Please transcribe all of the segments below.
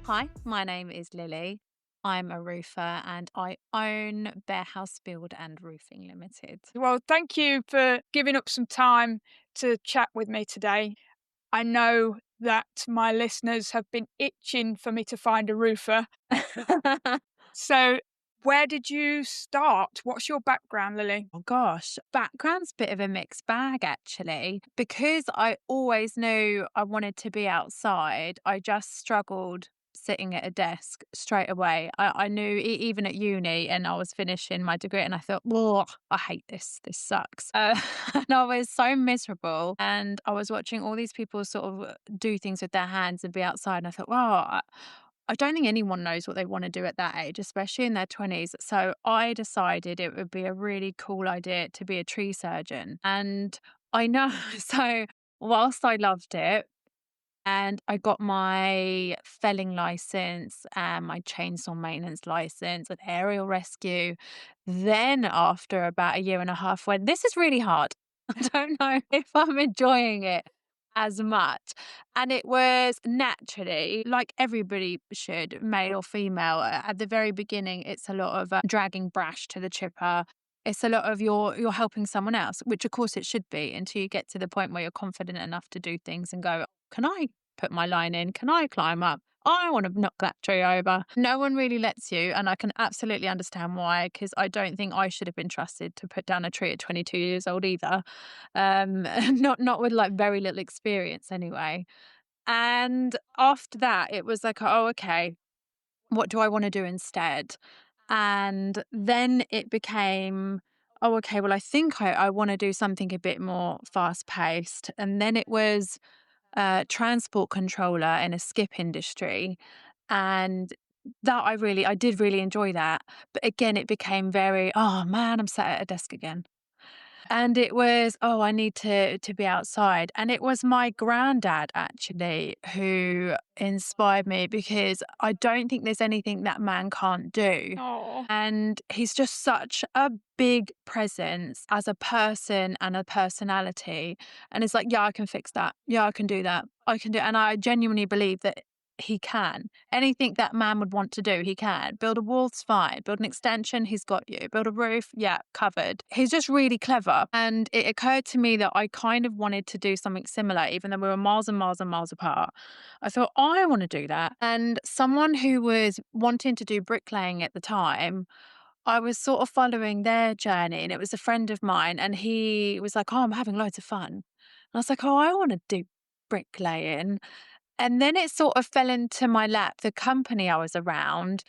Hi, my name is Lily. I'm a roofer and I own Bear House Build and Roofing Limited. Well, thank you for giving up some time to chat with me today. I know that my listeners have been itching for me to find a roofer. So, where did you start? What's your background, Lily? Oh gosh, background's a bit of a mixed bag actually. Because I always knew I wanted to be outside, I just struggled sitting at a desk straight away. I knew even at uni and I was finishing my degree and I thought, whoa, I hate this. This sucks. And I was so miserable. And I was watching all these people sort of do things with their hands and be outside. And I thought, wow, I don't think anyone knows what they want to do at that age, especially in their 20s. So I decided it would be a really cool idea to be a tree surgeon. And I know, so whilst I loved it, and I got my felling license and my chainsaw maintenance license and aerial rescue. Then, after about a year and a half, went, this is really hard. I don't know if I'm enjoying it as much. And it was naturally, like everybody should, male or female. At the very beginning, it's a lot of dragging brash to the chipper. It's a lot of you're helping someone else, which of course it should be until you get to the point where you're confident enough to do things and go, can I put my line in? Can I climb up? I want to knock that tree over. No one really lets you. And I can absolutely understand why, because I don't think I should have been trusted to put down a tree at 22 years old either. Not with like very little experience anyway. And after that, it was like, oh, okay, what do I want to do instead? And then it became, oh, okay, well, I think I want to do something a bit more fast paced. And then it was transport controller in a skip industry. And that I did really enjoy that. But again, it became very, oh man, I'm sat at a desk again. And it was, oh, I need to be outside. And it was my granddad actually who inspired me because I don't think there's anything that man can't do. Oh, And he's just such a big presence as a person and a personality. And it's like, yeah, I can fix that. Yeah, I can do that. I can do. And I genuinely believe that he can. Anything that man would want to do, he can. Build a wall's fine. Build an extension, he's got you. Build a roof, yeah, covered. He's just really clever. And it occurred to me that I kind of wanted to do something similar, even though we were miles and miles and miles apart. I thought, I want to do that. And someone who was wanting to do bricklaying at the time, I was sort of following their journey, and it was a friend of mine, and he was like, oh, I'm having loads of fun. And I was like, oh, I want to do bricklaying. And then it sort of fell into my lap, the company I was around.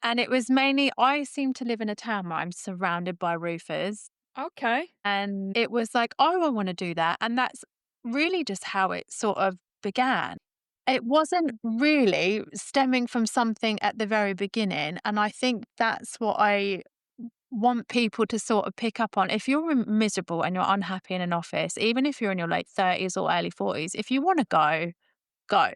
And it was mainly, I seem to live in a town where I'm surrounded by roofers. okay. And it was like, oh, I want to do that. And that's really just how it sort of began. It wasn't really stemming from something at the very beginning. And I think that's what I want people to sort of pick up on. If you're miserable and you're unhappy in an office, even if you're in your late 30s or early 40s, if you want to go, go.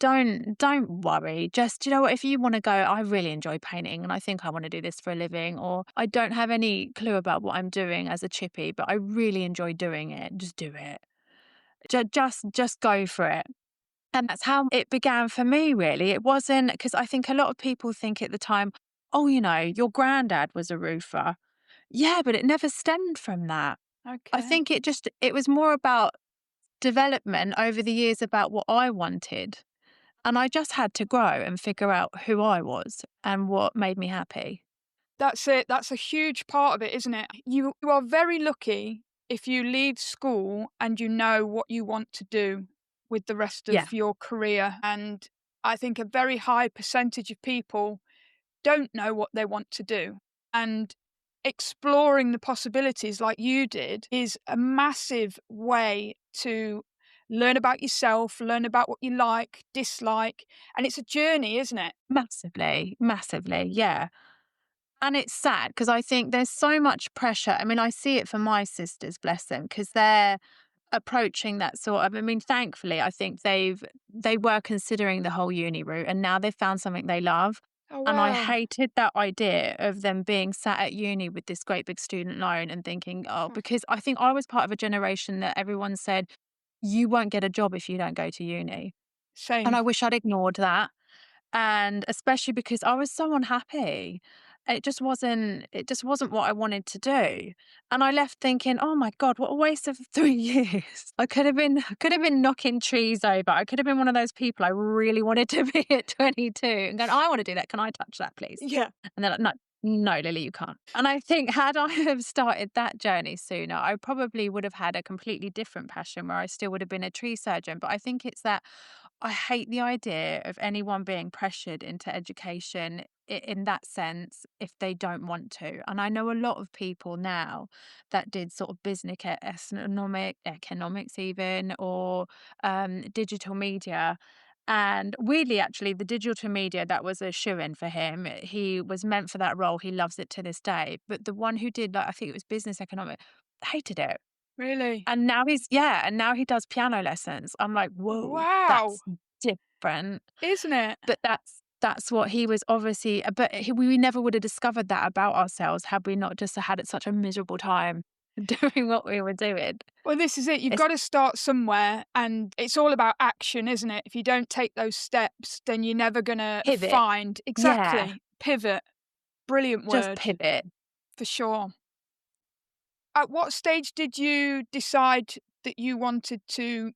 Don't worry. Just, you know what, if you wanna go, I really enjoy painting and I think I wanna do this for a living, or I don't have any clue about what I'm doing as a chippy, but I really enjoy doing it. Just do it. Just go for it. And that's how it began for me, really. It wasn't because I think a lot of people think at the time, oh, your granddad was a roofer. Yeah, but it never stemmed from that. I Okay. think it was more about development over the years about what I wanted. And I just had to grow and figure out who I was and what made me happy. That's it. That's a huge part of it, isn't it? You are very lucky if you leave school and you know what you want to do with the rest Yeah, of your career. And I think a very high percentage of people don't know what they want to do. And exploring the possibilities like you did is a massive way to learn about yourself, learn about what you like, dislike. And it's a journey, isn't it? massively, massively. Yeah. And it's sad because I think there's so much pressure. I mean, I see it for my sisters, bless them, because they're approaching that sort of, I mean, thankfully, I think they were considering the whole uni route and now they've found something they love. Oh, And I wow. hated that idea of them being sat at uni with this great big student loan and thinking, oh, Hmm. because I think I was part of a generation that everyone said, you won't get a job if you don't go to uni. And Same. I wish I'd ignored that. And especially because I was so unhappy. It just wasn't what I wanted to do. And I left thinking, "Oh my God, what a waste of 3 years." I could have been knocking trees over. I could have been one of those people I really wanted to be at 22 and going, "I wanna do that. Can I touch that, please?" Yeah. And they're like, "No, no, Lily, you can't." And I think had I have started that journey sooner, I probably would have had a completely different passion where I still would have been a tree surgeon. But I think it's that I hate the idea of anyone being pressured into education in that sense if they don't want to. And I know a lot of people now that did sort of business, economics even, or digital media. And weirdly, actually, the digital media, that was a shoe-in for him. He was meant for that role. He loves it to this day. But the one who did, like, I think it was business economics, hated it. Really? And now he does piano lessons. I'm like, "Whoa, Wow! that's different." Isn't it? But that's what he was obviously, but we never would have discovered that about ourselves had we not just had such a miserable time doing what we were doing. Well, this is it. You've It's got to start somewhere, and it's all about action, isn't it? If you don't take those steps, then you're never gonna pivot. find Yeah, exactly. Pivot. Brilliant just word, pivot. for sure. At what stage did you decide that you wanted to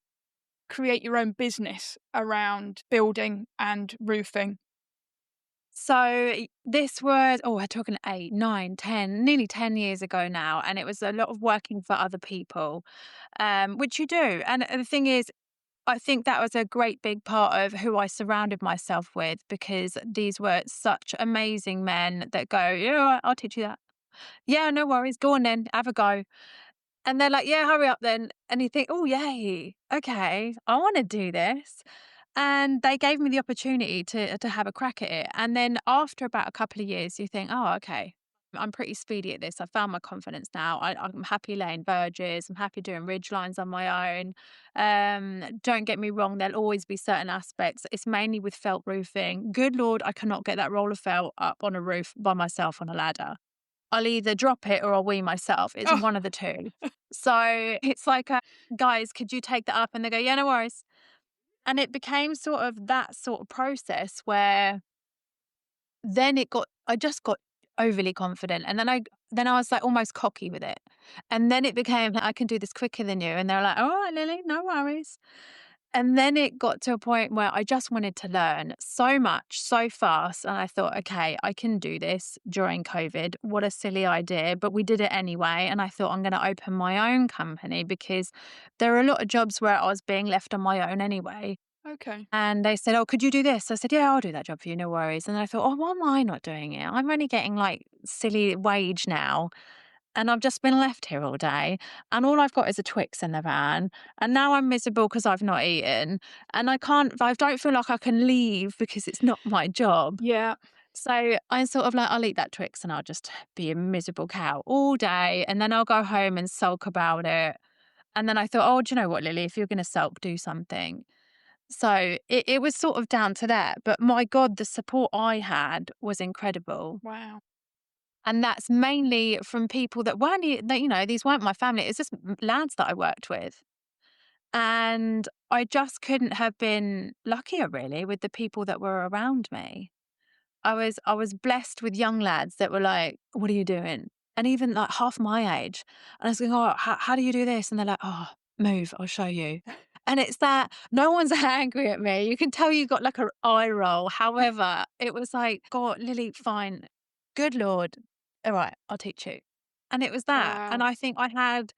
create your own business around building and roofing? So this was, oh, we're talking 8, 9, 10, nearly 10 years ago now. And it was a lot of working for other people, which you do. And the thing is, I think that was a great big part of who I surrounded myself with, because these were such amazing men that go, "Yeah, all right, I'll teach you that. Yeah, no worries. Go on then, have a go." And they're like, "Yeah, hurry up then." And you think, "Oh, yay. Okay, I want to do this." And they gave me the opportunity to have a crack at it. And then after about a couple of years, you think, "Oh, okay. I'm pretty speedy at this. I found my confidence now. I'm happy laying verges. I'm happy doing ridge lines on my own." Don't get me wrong, there'll always be certain aspects. It's mainly with felt roofing. Good Lord, I cannot get that roll of felt up on a roof by myself on a ladder. I'll either drop it or I'll wee myself. It's Oh, one of the two. So it's like, "Guys, could you take that up?" And they go, "Yeah, no worries." And it became sort of that sort of process where then I just got overly confident, and then I was, like, almost cocky with it. And then it became, "I can do this quicker than you." And they're like, "All right, Lily, no worries." And then it got to a point where I just wanted to learn so much, so fast, and I thought, "Okay, I can do this." During COVID, what a silly idea, but we did it anyway, and I thought, "I'm gonna open my own company," because there are a lot of jobs where I was being left on my own anyway. okay. And they said, "Oh, could you do this?" I said, "Yeah, I'll do that job for you, no worries." And then I thought, "Oh, why am I not doing it? I'm only getting like silly wage now, and I've just been left here all day, and all I've got is a Twix in the van, and now I'm miserable because I've not eaten, and I don't feel like I can leave because it's not my job." Yeah. So I'm sort of like, I'll eat that Twix and I'll just be a miserable cow all day, and then I'll go home and sulk about it. And then I thought, "Oh, do you know what, Lily? If you're going to sulk, do something." So it was sort of down to that. But my God, the support I had was incredible. Wow. And that's mainly from people that weren't, that, these weren't my family. It's just lads that I worked with. And I just couldn't have been luckier, really, with the people that were around me. I was blessed with young lads that were like, "What are you doing?" And even like half my age. And I was going, "Oh, how do you do this?" And they're like, "Oh, move, I'll show you." And it's that no one's angry at me. You can tell you got like an eye roll. However, it was like, "God, Lily, fine. Good Lord. All right, I'll teach you." And it was that. And Wow. I think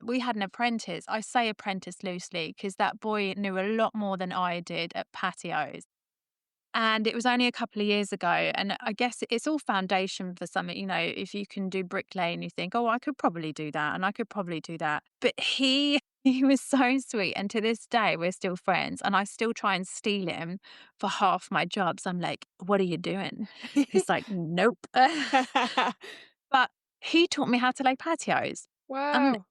we had an apprentice. I say apprentice loosely because that boy knew a lot more than I did at patios. And it was only a couple of years ago, and I guess it's all foundation for something, if you can do bricklaying, you think, "Oh, I could probably do that, and I could probably do that." But he he was so sweet, and to this day, we're still friends, and I still try and steal him for half my jobs. I'm like, "What are you doing?" He's like, "Nope." But he taught me how to lay patios, and Wow.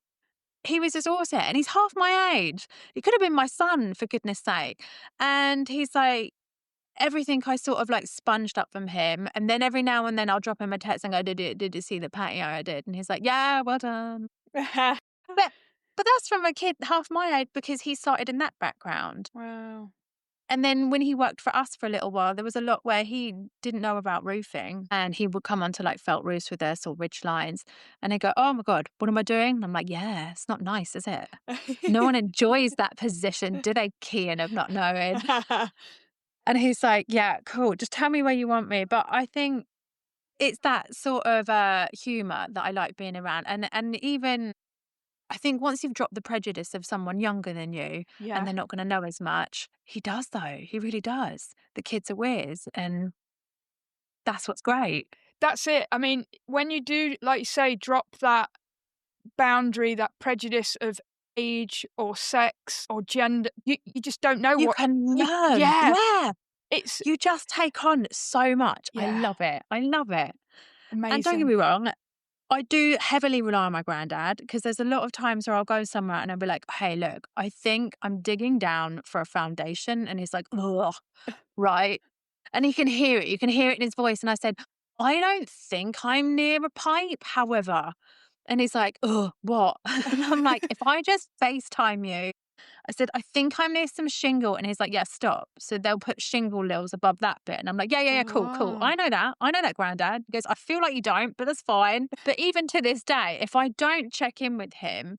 he was just awesome, and he's half my age. He could have been my son, for goodness sake. And he's like, everything I sort of like sponged up from him, and then every now and then I'll drop him a text and go, Did you see the patio I did?" And he's like, "Yeah, well done." But but that's from a kid half my age because he started in that background. Wow. And then when he worked for us for a little while, there was a lot where he didn't know about roofing and he would come onto like felt roofs with us or ridge lines and they go, "Oh my God, what am I doing?" And I'm like, "Yeah, it's not nice, is it?" No one enjoys that position, do they, Kian, of not knowing? And he's like, "Yeah, cool. Just tell me where you want me." But I think it's that sort of humor that I like being around. And even I think once you've dropped the prejudice of someone younger than you and Yeah. they're not going to know as much, he does though. He really does. The kids are weird and that's what's great. That's it. I mean, when you do, like you say, drop that boundary, that prejudice of age or sex or gender, you just don't know You what can you learn. yeah, Yeah. it's You just take on so much. I yeah, love it. I love it. And don't get amazing. me wrong, I do heavily rely on my granddad because there's a lot of times where I'll go somewhere and I'll be like, "Hey, look, I think I'm digging down for a foundation." And he's like, "Ugh, right." And he can hear it. You can hear it in his voice. And I said, "I don't think I'm near a pipe, however." And he's like, "Oh, what?" And I'm like, "If I just FaceTime you," I said, "I think I'm near some shingle." And he's like, "Yeah, stop." So they'll put shingle lils above that bit. And I'm like, "Yeah, yeah, yeah, cool, cool. Oh, I know that. I know that, granddad." He goes, "I feel like you don't, but that's fine." But even to this day, if I don't check in with him,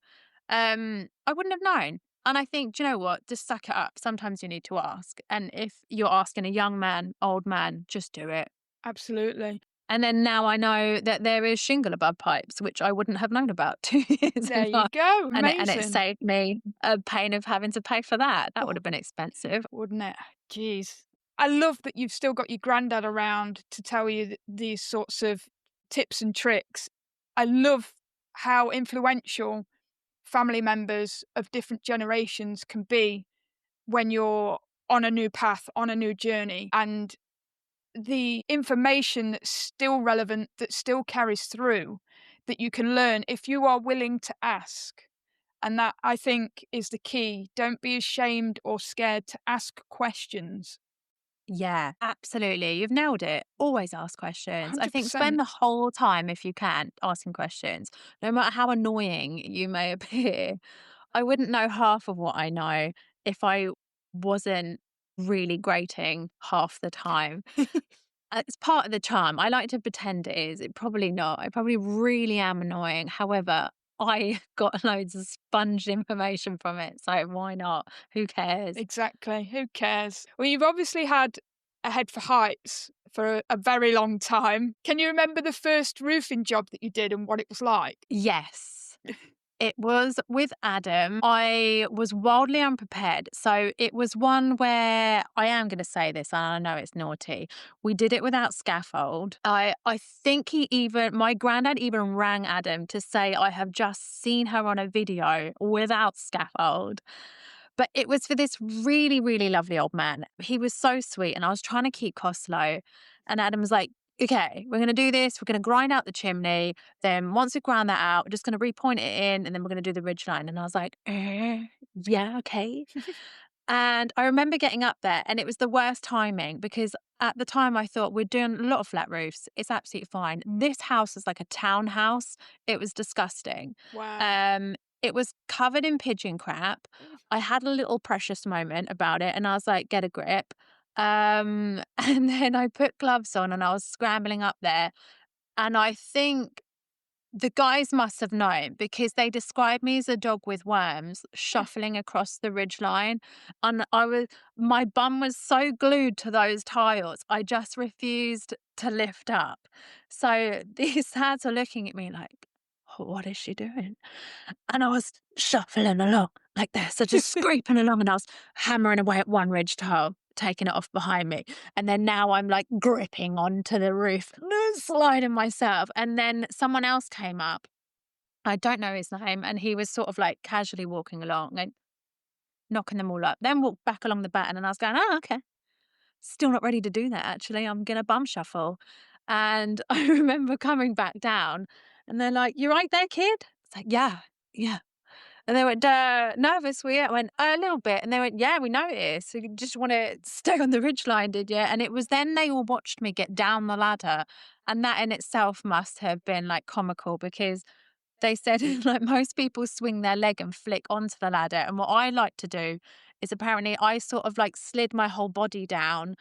I wouldn't have known. And I think, do you know what? Just suck it up. Sometimes you need to ask. And if you're asking a young man, old man, just do it. absolutely. And then now I know that there is shingle above pipes, which I wouldn't have known about 2 years There ago. you go, And it amazing. saved me a pain of having to pay for that. That would Oh, have been expensive. wouldn't it? Jeez. I love that you've still got your granddad around to tell you these sorts of tips and tricks. I love how influential family members of different generations can be when you're on a new path, on a new journey, and the information that's still relevant, that still carries through, that you can learn if you are willing to ask. And that, I think, is the key. Don't be ashamed or scared to ask questions. Yeah, absolutely. You've nailed it. Always ask questions. I think spend 100%. the whole time, if you can, asking questions, no matter how annoying you may appear. I wouldn't know half of what I know if I wasn't really grating half the time. It's part of the charm. I like to pretend it is. It probably not. I probably really am annoying. However, I got loads of sponge information from it. So why not? Who cares? Exactly. Who cares? Well, you've obviously had a head for heights for a very long time. Can you remember the first roofing job that you did and what it was like? Yes. It was with Adam. I was wildly unprepared. So it was one where I am going to say this, and I know it's naughty. We did it without scaffold. I think my granddad even rang Adam to say, "I have just seen her on a video without scaffold." But it was for this really, really lovely old man. He was so sweet, and I was trying to keep costs low. And Adam was like, "Okay, we're going to do this. We're going to grind out the chimney. Then once we ground that out, we're just going to repoint it in, and then we're going to do the ridge line." And I was like, yeah, okay." And I remember getting up there, and it was the worst timing because at the time I thought we're doing a lot of flat roofs. It's absolutely fine. This house is like a townhouse. It was disgusting. Wow. Um, it was covered in pigeon crap. I had a little precious moment about it, and I was like, "Get a grip." And then I put gloves on, and I was scrambling up there, and I think the guys must have known because they described me as a dog with worms shuffling across the ridge line. And my bum was so glued to those tiles, I just refused to lift up. So these lads are looking at me like, "What is she doing?" And I was shuffling along like this, so just scraping along, and I was hammering away at one ridge tile, taking it off behind me. And then now I'm like gripping onto the roof, sliding myself. And then someone else came up. I don't know his name. And he was sort of like casually walking along and knocking them all up. Then walked back along the batten, and I was going, "Oh, okay." Still not ready to do that, actually. I'm going to bum shuffle. And I remember coming back down, and they're like, "You right there, kid?" It's like, "Yeah, yeah." And they went, "Nervous, were you?" I went, "A little bit." And they went, "Yeah, we noticed. So you just want to stay on the ridge line, did you?" And it was then they all watched me get down the ladder. And that in itself must have been like comical because they said like most people swing their leg and flick onto the ladder. And what I like to do is apparently I sort of like slid my whole body down,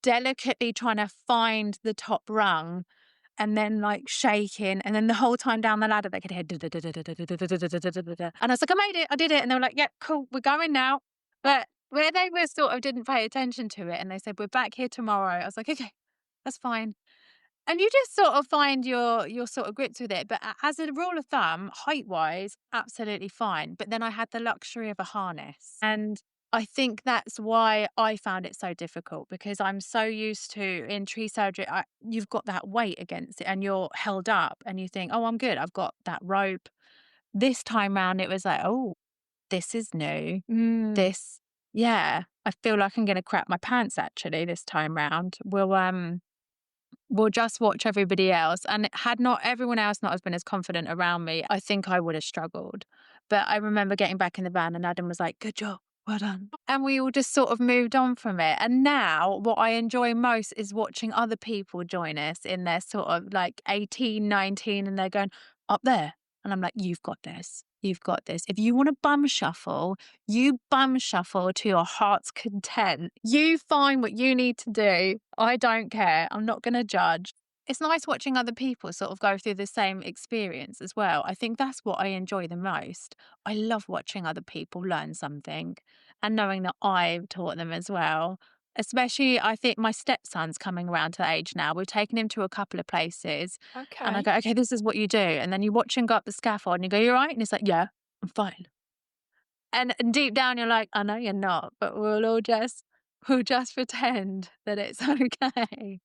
delicately trying to find the top rung and then like shaking. And then the whole time down the ladder, they could hear. And I was like, I made it. I did it. And they were like, yeah, cool. We're going now. But where they were sort of didn't pay attention to it. And they said, we're back here tomorrow. I was like, okay, that's fine. And you just sort of find your sort of grips with it. But as a rule of thumb, height wise, absolutely fine. But then I had the luxury of a harness. And I think that's why I found it so difficult, because I'm so used to in tree surgery, you've got that weight against it and you're held up and you think, oh, I'm good. I've got that rope. This time round, it was like, oh, this is new. Mm. This, yeah, I feel like I'm going to crap my pants actually this time round. We'll just watch everybody else. And had not everyone else not has been as confident around me, I think I would have struggled. But I remember getting back in the van and Adam was like, good job, well done. And we all just sort of moved on from it. And now what I enjoy most is watching other people join us in their sort of like 18, 19, and they're going up there. And I'm like, you've got this. You've got this. If you want to bum shuffle, you bum shuffle to your heart's content. You find what you need to do. I don't care. I'm not going to judge. It's nice watching other people sort of go through the same experience as well. I think that's what I enjoy the most. I love watching other people learn something and knowing that I've taught them as well. Especially, I think my stepson's coming around to age now. We've taken him to a couple of places and I Okay. go, okay, this is what you do. And then you watch him go up the scaffold and you go, you're right. And he's like, yeah, I'm fine. And deep down, you're like, I know you're not, but we'll just pretend that it's okay.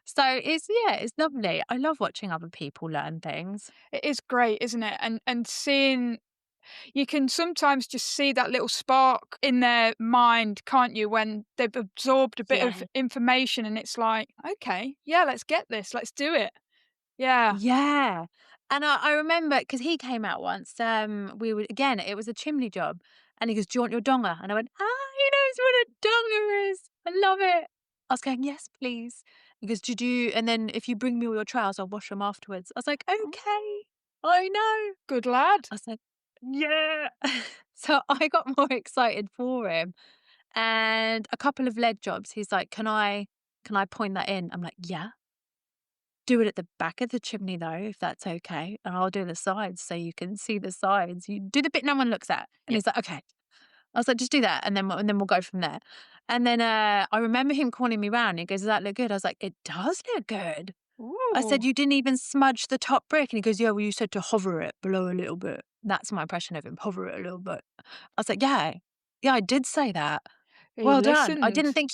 So it's lovely. I love watching other people learn things. It is great, isn't it? And seeing, you can sometimes just see that little spark in their mind, can't you, when they've absorbed a bit of Yeah. information and it's like, okay, yeah, let's get this, let's do it. Yeah. Yeah. And I remember because he came out once, we were again, it was a chimney job. And he goes, do you want your donger? And I went, he knows what a donger is. I love it. I was going, yes, please. He goes, did you? And then if you bring me all your trowels, I'll wash them afterwards. I was like, Oh, okay, I know. good lad. I was like, yeah. So I got more excited for him. And a couple of lead jobs, he's like, can I point that in? I'm like, yeah. Do it at the back of the chimney though, if that's okay. And I'll do the sides so you can see the sides. You do the bit no one looks at. And Yeah. he's like, okay. I was like, just do that. And then we'll go from there. And then I remember him calling me round. He goes, does that look good? I was like, it does look good. I said, Ooh. you didn't even smudge the top brick. And he goes, yeah, well, you said to hover it below a little bit. That's my impression of him, hover it a little bit. I was like, yeah, yeah, I did say that. He Well done. listened. I didn't think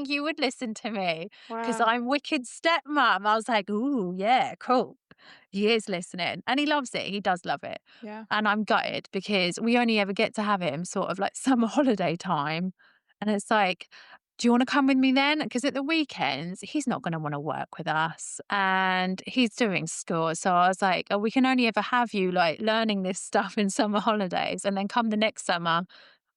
you would listen to me because Wow. I'm wicked stepmom. I was like, ooh, yeah, cool. He is listening and he loves it. He does love it. Yeah. And I'm gutted because we only ever get to have him sort of like summer holiday time. And it's like, do you want to come with me then? Because at the weekends, he's not going to want to work with us and he's doing school. So I was like, oh, we can only ever have you like learning this stuff in summer holidays. And then come the next summer,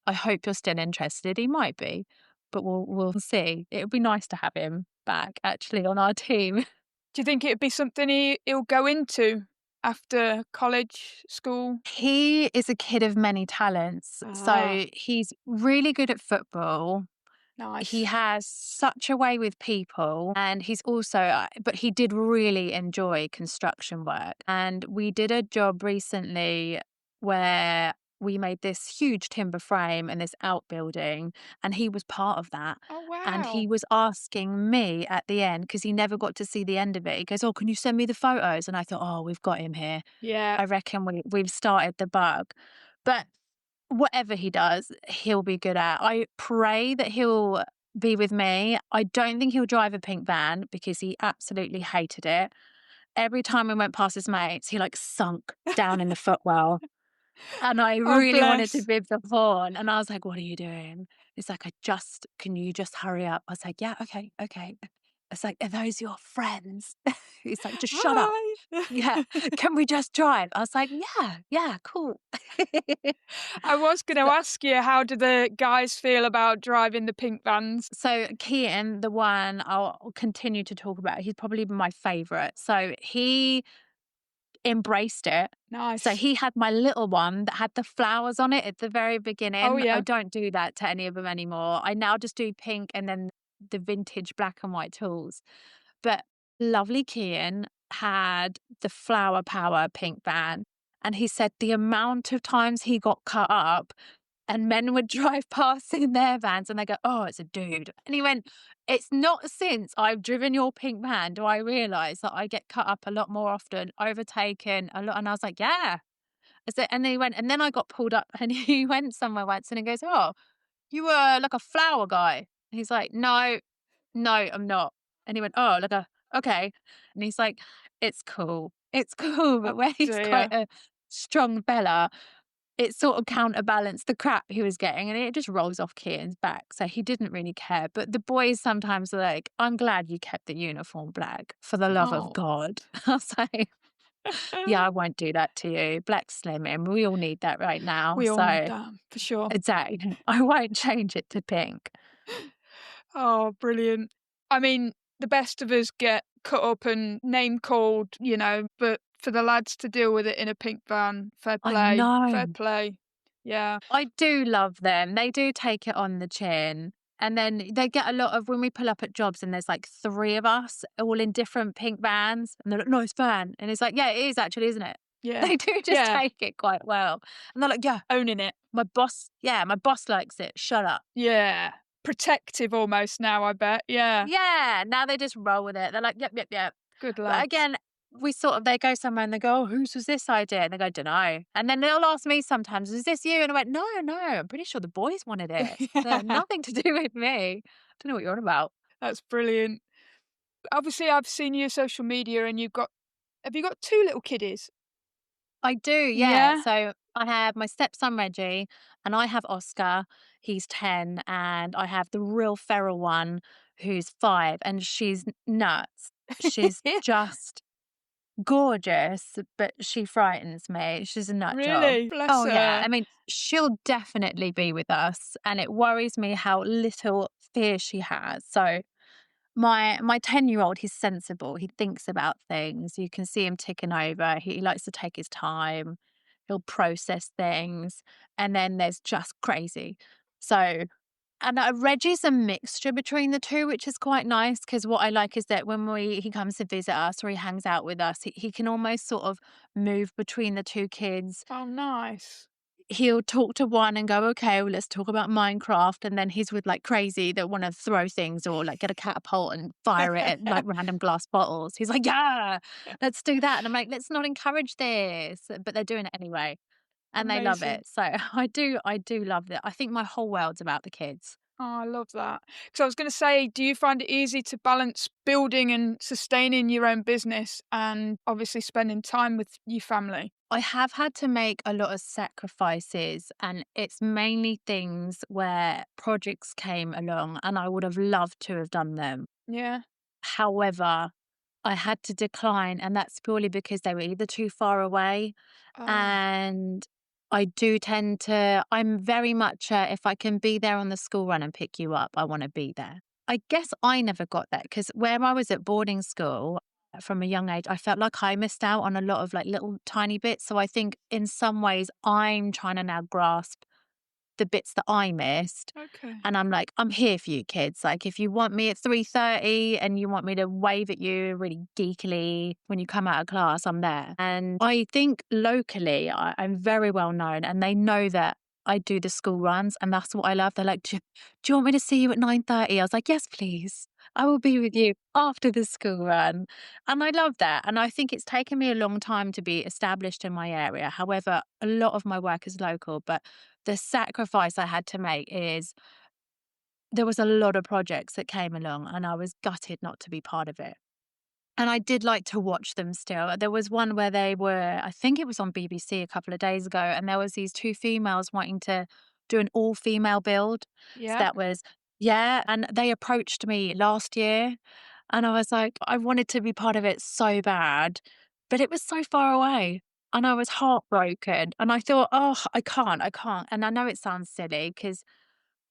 I hope you're still interested. He might be, but we'll see. It would be nice to have him back actually on our team. Do you think it'd be something he'll go into after college, school? He is a kid of many talents. Ah, So he's really good at football. He nice. has such a way with people and he's also but he did really enjoy construction work. And we did a job recently where we made this huge timber frame and this outbuilding and he was part of that. Oh, And he wow. was asking me at the end because he never got to see the end of it. He goes, oh, can you send me the photos? And I thought, oh, we've got him here. Yeah. I reckon we've started the bug. But whatever he does, he'll be good at. I pray that he'll be with me. I don't think he'll drive a pink van because he absolutely hated it. Every time we went past his mates, he like sunk down in the footwell. And I Oh, really wanted to bless. bib the horn. And I was like, what are you doing? It's like, can you just hurry up? I was like, yeah, okay, okay. It's like, are those your friends? He's like, just shut up. Hi. Yeah. Can we just drive? I was like, yeah, yeah, cool. I was gonna ask you, how do the guys feel about driving the pink vans? So Keaton, the one I'll continue to talk about, he's probably my favourite. So embraced it. So Nice. he had my little one that had the flowers on it at the very Oh, beginning. I yeah. don't do that to any of them anymore. I now just do pink and then the vintage black and white tools. But lovely Kian had the Flower Power pink van. And he said the amount of times he got cut up and men would drive past in their vans and they go, "Oh, it's a dude." And he went, "It's not since I've driven your pink van do I realize that I get cut up a lot more often, overtaken a lot." And I was like, "Yeah." I said, and then he went, and then I got pulled up and he went somewhere once and he goes, "Oh, you were like a flower guy." And he's like, "No, no, I'm not." And he went, "Oh, like a, okay." And he's like, "It's cool. It's cool." Oh, But where he's quite dear. a strong fella, it sort of counterbalanced the crap he was getting, and it just rolls off Kian's back, so he didn't really care, but the boys sometimes are like, "I'm glad you kept the uniform black, for the love of Oh. God." I was like, "Yeah, I won't do that to you. Black slimming, we all need that right now." We all need So that, for sure. exactly, I won't change it to pink. Oh, brilliant. I mean, the best of us get cut up and name called, but for the lads to deal with it in a pink van, fair I play, fair know. play. Yeah. I do love them. They do take it on the chin. And then they get a lot of when we pull up at jobs and there's like 3 of us all in different pink vans and they're like, "Nice van." And it's like, "Yeah, it is actually, isn't it?" Yeah. They do just Yeah. take it quite well. And they're like, "Yeah, Owning it. my boss likes it. Shut up." Yeah. Protective almost now, I bet. Yeah. Yeah, now they just roll with it. They're like, "Yep, yep, yep." Good But lads. again, we sort of they go somewhere and they go, "Oh, whose was this idea?" And they go, "Dunno." And then they'll ask me sometimes, "Is this you?" And I went, "No, no, I'm pretty sure the boys wanted it. Yeah. Nothing to do with me." Don't know what you're on about. That's brilliant. Obviously, I've seen your social media and have you got 2 little kiddies? I do, yeah. Yeah? So I have my stepson Reggie and I have Oscar. He's 10 and I have the real feral one who's 5 and she's nuts. She's just gorgeous, but she frightens me. She's a nut job. Really? Bless Oh, yeah. her. I mean, she'll definitely be with us, and it worries me how little fear she has. So my 10-year-old, he's sensible. He thinks about things. You can see him ticking over. He likes to take his time. He'll process things. And then there's just crazy. So and, Reggie's a mixture between the 2, which is quite nice because what I like is that when he comes to visit us or he hangs out with us, he can almost sort of move between the 2 kids. Oh, nice. He'll talk to one and go, "Okay, well, let's talk about Minecraft," and then he's with, like, crazy that wanna throw things or, like, get a catapult and fire it at, like, random glass bottles. He's like, "Yeah, let's do that," and I'm like, "Let's not encourage this," but they're doing it anyway, and they love Amazing. it. So I do love that. I think my whole world's about the kids. Oh, I love that. So I was gonna say, do you find it easy to balance building and sustaining your own business and obviously spending time with your family? I have had to make a lot of sacrifices, and it's mainly things where projects came along and I would have loved to have done them. Yeah. However, I had to decline, and that's purely because they were either too far away. Oh, And I do tend to, I'm very much, if I can be there on the school run and pick you up, I want to be there. I guess I never got that because where I was at boarding school from a young age, I felt like I missed out on a lot of like little tiny bits. So I think in some ways I'm trying to now grasp the bits that I missed. okay. And I'm like, I'm here for you kids. Like if you want me at 3:30 and you want me to wave at you really geekily when you come out of class, I'm there. And I think locally I'm very well known and they know that I do the school runs and that's what I love. They're like, do you want me to see you at 9:30? I was like, yes, please. I will be with you after the school run. And I love that. And I think it's taken me a long time to be established in my area. However, a lot of my work is local, but the sacrifice I had to make is there was a lot of projects that came along and I was gutted not to be part of it. And I did like to watch them still. There was one where they were, I think it was on BBC a couple of days ago, and there was these 2 females wanting to do an all-female build. So Yeah. that was yeah, and they approached me last year, and I was like, I wanted to be part of it so bad, but it was so far away, and I was heartbroken, and I thought, "Oh, I can't." And I know it sounds silly because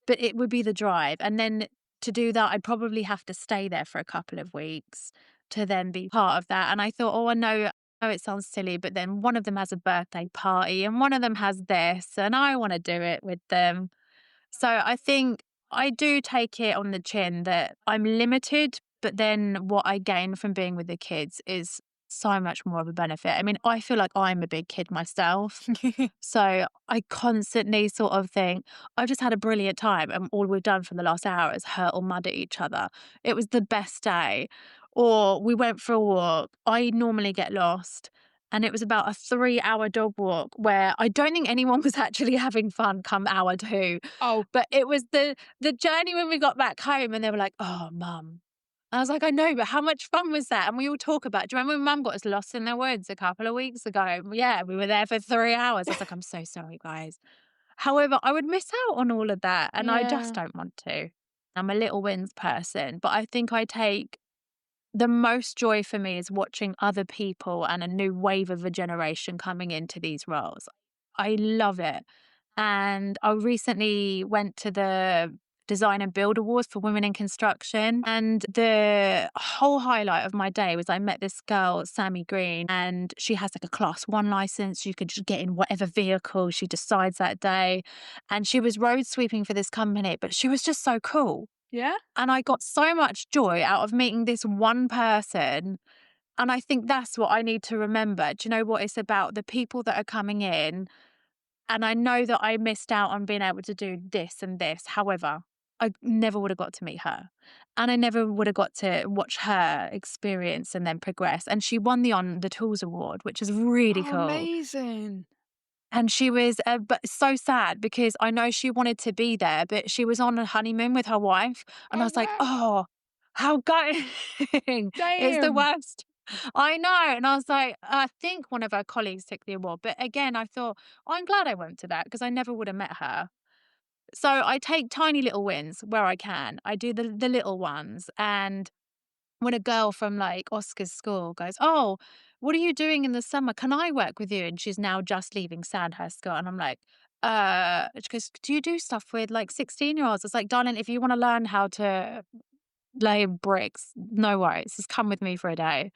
but it would be the drive, and then to do that, I'd probably have to stay there for a couple of weeks to then be part of that, and I thought, "Oh, I know know it sounds silly, but then one of them has a birthday party and one of them has this, and I want to do it with them. So I think I do take it on the chin that I'm limited, but then what I gain from being with the kids is so much more of a benefit. I mean, I feel like I'm a big kid myself. So I constantly sort of think, I've just had a brilliant time. And all we've done for the last hour is hurt or mud at each other. It was the best day. Or we went for a walk. I normally get lost. And it was about a 3-hour dog walk where I don't think anyone was actually having fun come hour two. Oh, But it was the journey when we got back home and they were like, "Oh, mum." I was like, "I know, but how much fun was that?" And we all talk about, do you remember when mum got us lost in the woods a couple of weeks ago? Yeah, we were there for 3 hours. I was like, "I'm so sorry, guys." However, I would miss out on all of that, and I just yeah. don't want to. I'm a little wins person, but I think I take the most joy for me is watching other people and a new wave of a generation coming into these roles. I love it. And I recently went to the Design and Build Awards for Women in Construction. And the whole highlight of my day was I met this girl, Sammy Green, and she has like a class one license. You could just get in whatever vehicle she decides that day. And she was road sweeping for this company, but she was just so cool. Yeah? And I got so much joy out of meeting this one person. And I think that's what I need to remember. Do you know what? It's about the people that are coming in. And I know that I missed out on being able to do this and this. However, I never would have got to meet her. And I never would have got to watch her experience and then progress. And she won the On the Tools Award, which is really Oh, cool. amazing. And she was, but so sad because I know she wanted to be there, but she was on a honeymoon with her wife. And I Oh, was like, wow. oh, how gutting. It's the Damn. worst. I know. And I was like, I think one of her colleagues took the award. But again, I thought, I'm glad I went to that because I never would have met her. So I take tiny little wins where I can. I do the little ones. And when a girl from like Oscar's school goes, "Oh, what are you doing in the summer? Can I work with you?" And she's now just leaving Sandhurst School. And I'm like, she goes, "Do you do stuff with like 16-year-olds?" It's like, darling, if you want to learn how to lay bricks, no worries. Just come with me for a day.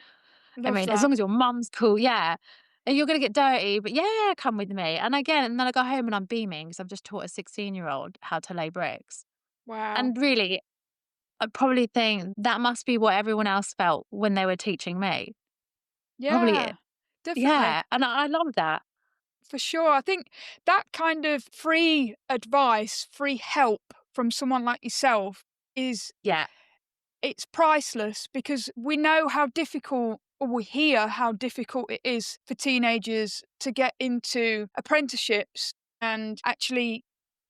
I Love mean, as that. long as your mum's cool, yeah. And you're going to get dirty, but yeah, come with me. And again, and then I go home and I'm beaming because I've just taught a 16-year-old how to lay bricks. Wow. And really, I probably think that must be what everyone else felt when they were teaching me. Probably it. Yeah, definitely. Yeah, and I love that. For sure. I think that kind of free advice, free help from someone like yourself is Yeah, it's priceless because we know how difficult or we hear how difficult it is for teenagers to get into apprenticeships and actually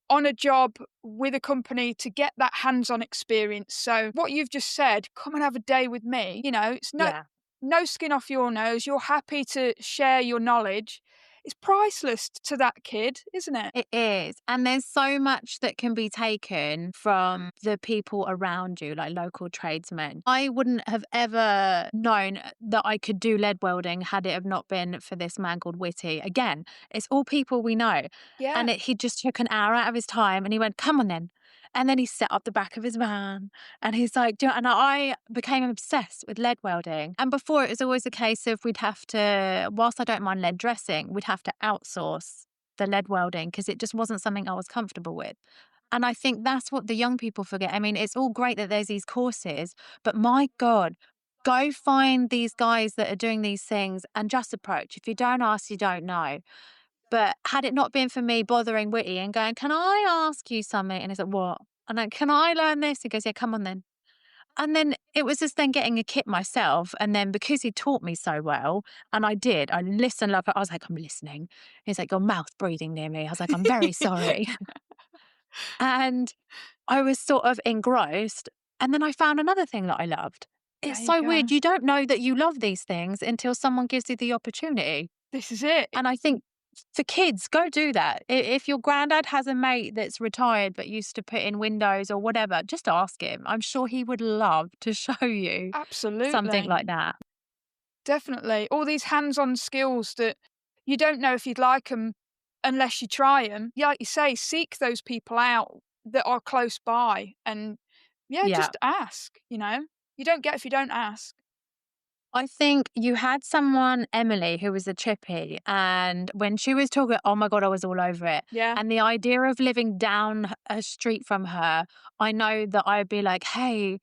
on a job with a company to get that hands-on experience. So what you've just said, come and have a day with me, it's yeah. no skin off your nose. You're happy to share your knowledge. It's priceless to that kid, isn't it? It is. And there's so much that can be taken from the people around you, like local tradesmen. I wouldn't have ever known that I could do lead welding had it have not been for this man called Witty. Again, it's all people we know. Yeah. And he just took an hour out of his time and he went, "Come on then." And then he set up the back of his van and he's like, and I became obsessed with lead welding. And before it was always a case of we'd have to, whilst I don't mind lead dressing, we'd have to outsource the lead welding because it just wasn't something I was comfortable with. And I think that's what the young people forget. I mean, it's all great that there's these courses, but my God, go find these guys that are doing these things and just approach. If you don't ask, you don't know. But had it not been for me bothering Whitty and going, "Can I ask you something?" And he's like, "What?" And I, "Can I learn this?" He goes, "Yeah, come on then." And then it was just then getting a kit myself. And then because he taught me so well, and I listened like I was like, "I'm listening." He's like, "Your mouth breathing near me." I was like, "I'm very sorry." And I was sort of engrossed. And then I found another thing that I loved. There It's you so go. weird. You don't know that you love these things until someone gives you the opportunity. This is it. And I think for kids, go do that. If your granddad has a mate that's retired but used to put in windows or whatever, just ask him. I'm sure he would love to show you something Absolutely. like that. Definitely. All these hands-on skills that you don't know if you'd like them unless you try them. Yeah, like you say, seek those people out that are close by and, yeah, Yeah. just ask. You don't get if you don't ask. I think you had someone, Emily, who was a chippy, and when she was talking, oh my God, I was all over it. Yeah, And the idea of living down a street from her, I know that I'd be like, hey,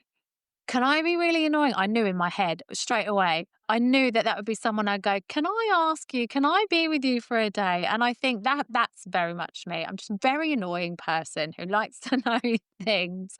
can I be really annoying? I knew in my head straight away. I knew that that would be someone I'd go, "Can I ask you? Can I be with you for a day?" And I think that that's very much me. I'm just a very annoying person who likes to know things,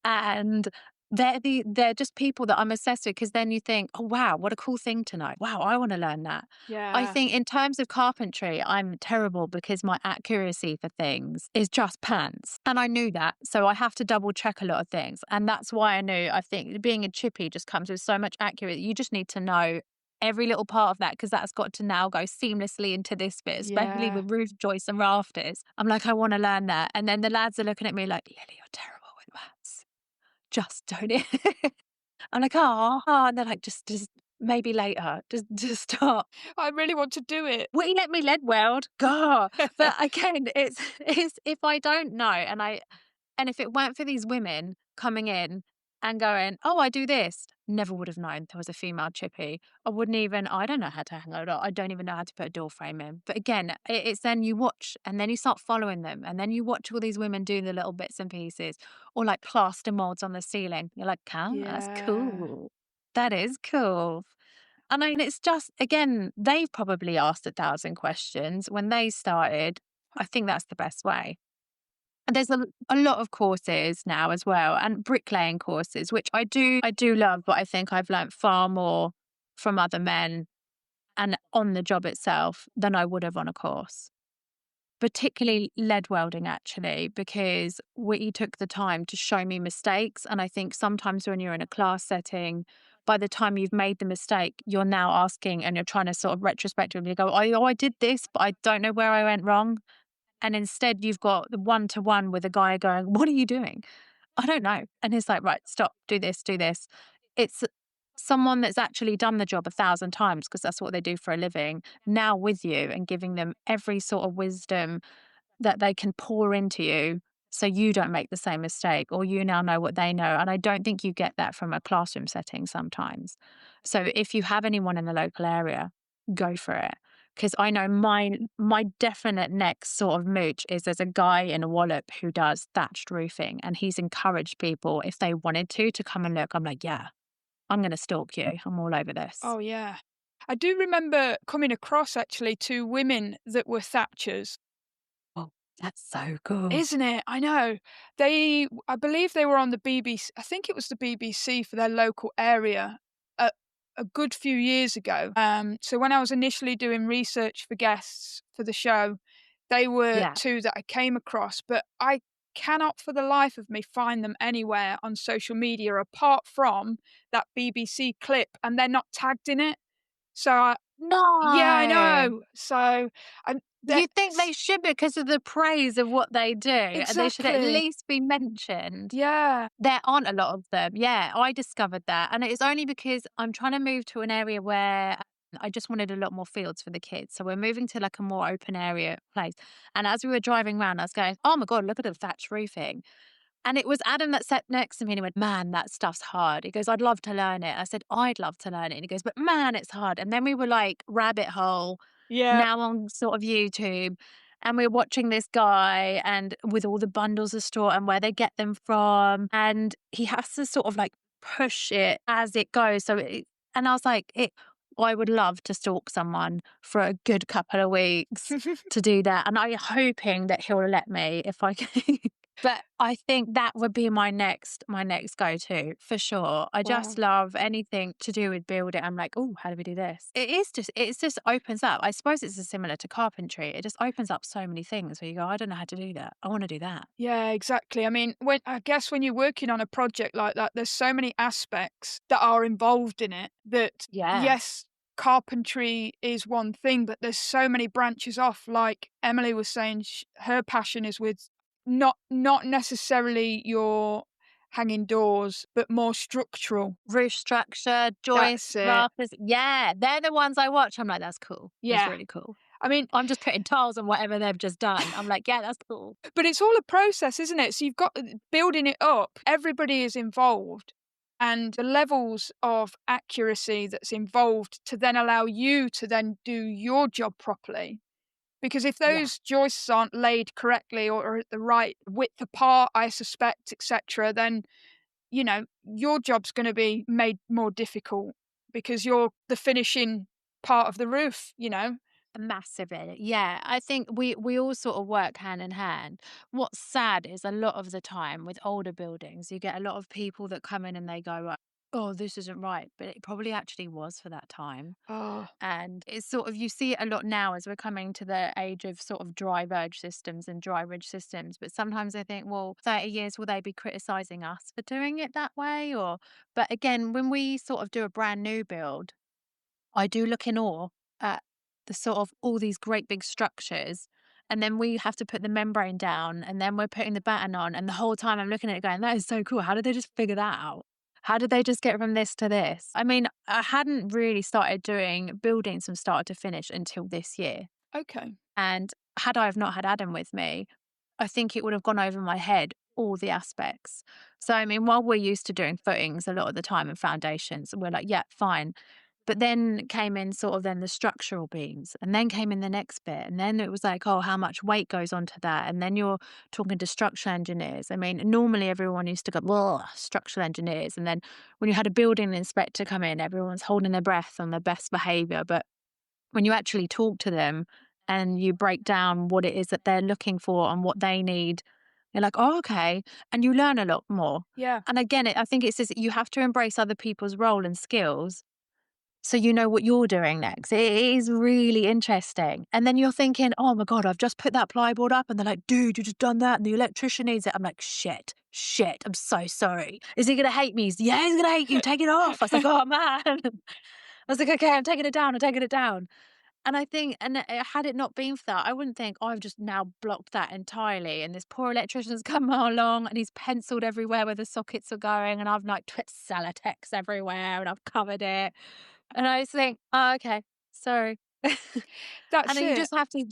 and they're just people that I'm obsessed with because then you think, "Oh wow, what a cool thing to know. Wow, I want to learn that." I yeah, think in terms of carpentry, I'm terrible because my accuracy for things is just pants. And I knew that. So I have to double check a lot of things. And that's why I knew, I think being a chippy just comes with so much accuracy. You just need to know every little part of that because that's got to now go seamlessly into this bit, especially yeah. with roof joists and rafters. I'm like, I want to learn that. And then the lads are looking at me like, Lily, you're terrible with maths. Just don't it? I'm like, oh, and they're like, just maybe later. Just stop. I really want to do it. Will you let me lead weld? God. But again, it's if I don't know and if it weren't for these women coming in and going, "Oh, I do this," never would have known there was a female chippy. I don't know how to hang a door. I don't even know how to put a door frame in. But again, it's then you watch and then you start following them and then you watch all these women do the little bits and pieces or like plaster molds on the ceiling. You're like, "Huh, that's Yeah. cool. That is cool." And I mean, it's just, again, they've probably asked 1,000 questions when they started. I think that's the best way. And there's a lot of courses now as well, and bricklaying courses, which I do love, but I think I've learnt far more from other men and on the job itself than I would have on a course. Particularly lead welding, actually, because he took the time to show me mistakes. And I think sometimes when you're in a class setting, by the time you've made the mistake, you're now asking and you're trying to sort of retrospectively go, oh, I did this, but I don't know where I went wrong. And instead, you've got the one to one with a guy going, what are you doing? I don't know. And he's like, right, stop, do this, do this. It's someone that's actually done the job 1,000 times because that's what they do for a living now with you and giving them every sort of wisdom that they can pour into you so you don't make the same mistake or you now know what they know. And I don't think you get that from a classroom setting sometimes. So if you have anyone in the local area, go for it. Because I know my definite next sort of mooch is there's a guy in a Wallop who does thatched roofing and he's encouraged people if they wanted to come and look. I'm like, yeah, I'm going to stalk you. I'm all over this. Oh, yeah. I do remember coming across actually 2 women that were thatchers. Oh, that's so cool. Isn't it? I know. I believe they were on the BBC. I think it was the BBC for their local area a a good few years ago. So when I was initially doing research for guests for the show, they were Yeah. 2 that I came across, but I cannot for the life of me find them anywhere on social media apart from that BBC clip, and they're not tagged in it. So I Yeah, I No. know. So, and You think that's they should because of the praise of what they do. They should at exactly. least be mentioned. Yeah. There aren't a lot of them. Yeah, I discovered that. And it's only because I'm trying to move to an area where I just wanted a lot more fields for the kids. So we're moving to like a more open area place. And as we were driving around, I was going, oh my God, look at the thatch roofing. And it was Adam that sat next to me and he went, man, that stuff's hard. He goes, I'd love to learn it. I said, I'd love to learn it. And he goes, but man, it's hard. And then we were like rabbit hole Yeah. now on sort of YouTube. And we're watching this guy and with all the bundles of straw and where they get them from. And he has to sort of like push it as it goes. And I was like, I would love to stalk someone for a good couple of weeks to do that. And I'm hoping that he'll let me if I can. But I think that would be my next go-to for sure. I just Wow. love anything to do with building. I'm like, oh, how do we do this? It just opens up. I suppose it's similar to carpentry. It just opens up so many things where you go, I don't know how to do that. I want to do that. Yeah, exactly. I mean, when you're working on a project like that, there's so many aspects that are involved in it that, Yeah. yes, carpentry is one thing, but there's so many branches off. Like Emily was saying, her passion is with not necessarily your hanging doors, but more structural. Roof structure, That's joists, it. rafters. Yeah, they're the ones I watch. I'm like, that's cool. That's Yeah. really cool. I mean, I'm just putting tiles on whatever they've just done. I'm like, yeah, that's cool. but it's all a process, isn't it? So you've got building it up. Everybody is involved, and the levels of accuracy that's involved to then allow you to then do your job properly. Because if Yeah. those joists aren't laid correctly or at the right width apart, I suspect, etc., then, your job's going to be made more difficult because you're the finishing part of the roof. Massively. Yeah. I think we all sort of work hand in hand. What's sad is a lot of the time with older buildings, you get a lot of people that come in and they go, like, oh, this isn't right. But it probably actually was for that time. Oh, And it's sort of, you see it a lot now as we're coming to the age of sort of dry verge systems and dry ridge systems. But sometimes I think, well, 30 years, will they be criticizing us for doing it that way? But again, when we sort of do a brand new build, I do look in awe at the sort of all these great big structures. And then we have to put the membrane down and then we're putting the batten on. And the whole time I'm looking at it going, that is so cool. How did they just figure that out? How did they just get from this to this? I mean, I hadn't really started doing buildings from start to finish until this year. okay. And had I have not had Adam with me, I think it would have gone over my head, all the aspects. So, I mean, while we're used to doing footings a lot of the time and foundations, we're like, yeah, fine. But then came in sort of then the structural beams, and then came in the next bit. And then it was like, oh, how much weight goes onto that? And then you're talking to structural engineers. I mean, normally everyone used to go, well, structural engineers. And then when you had a building inspector come in, everyone's holding their breath on their best behavior. But when you actually talk to them and you break down what it is that they're looking for and what they need, you're like, oh, okay. And you learn a lot more. Yeah. And again, I think it's just you have to embrace other people's role and skills so you know what you're doing next. It is really interesting. And then you're thinking, oh my God, I've just put that plyboard up. And they're like, dude, you just done that. And the electrician needs it. I'm like, shit. I'm so sorry. Is he going to hate me? Yeah, he's going to hate you. Take it off. I was like, oh man. I was like, okay, I'm taking it down. I'm taking it down. And I think, and had it not been for that, I wouldn't think, oh, I've just now blocked that entirely. And this poor electrician's come along and he's penciled everywhere where the sockets are going. And I've like put Celotex everywhere and I've covered it. And I just think, oh, okay, sorry. And That's then you it. just have to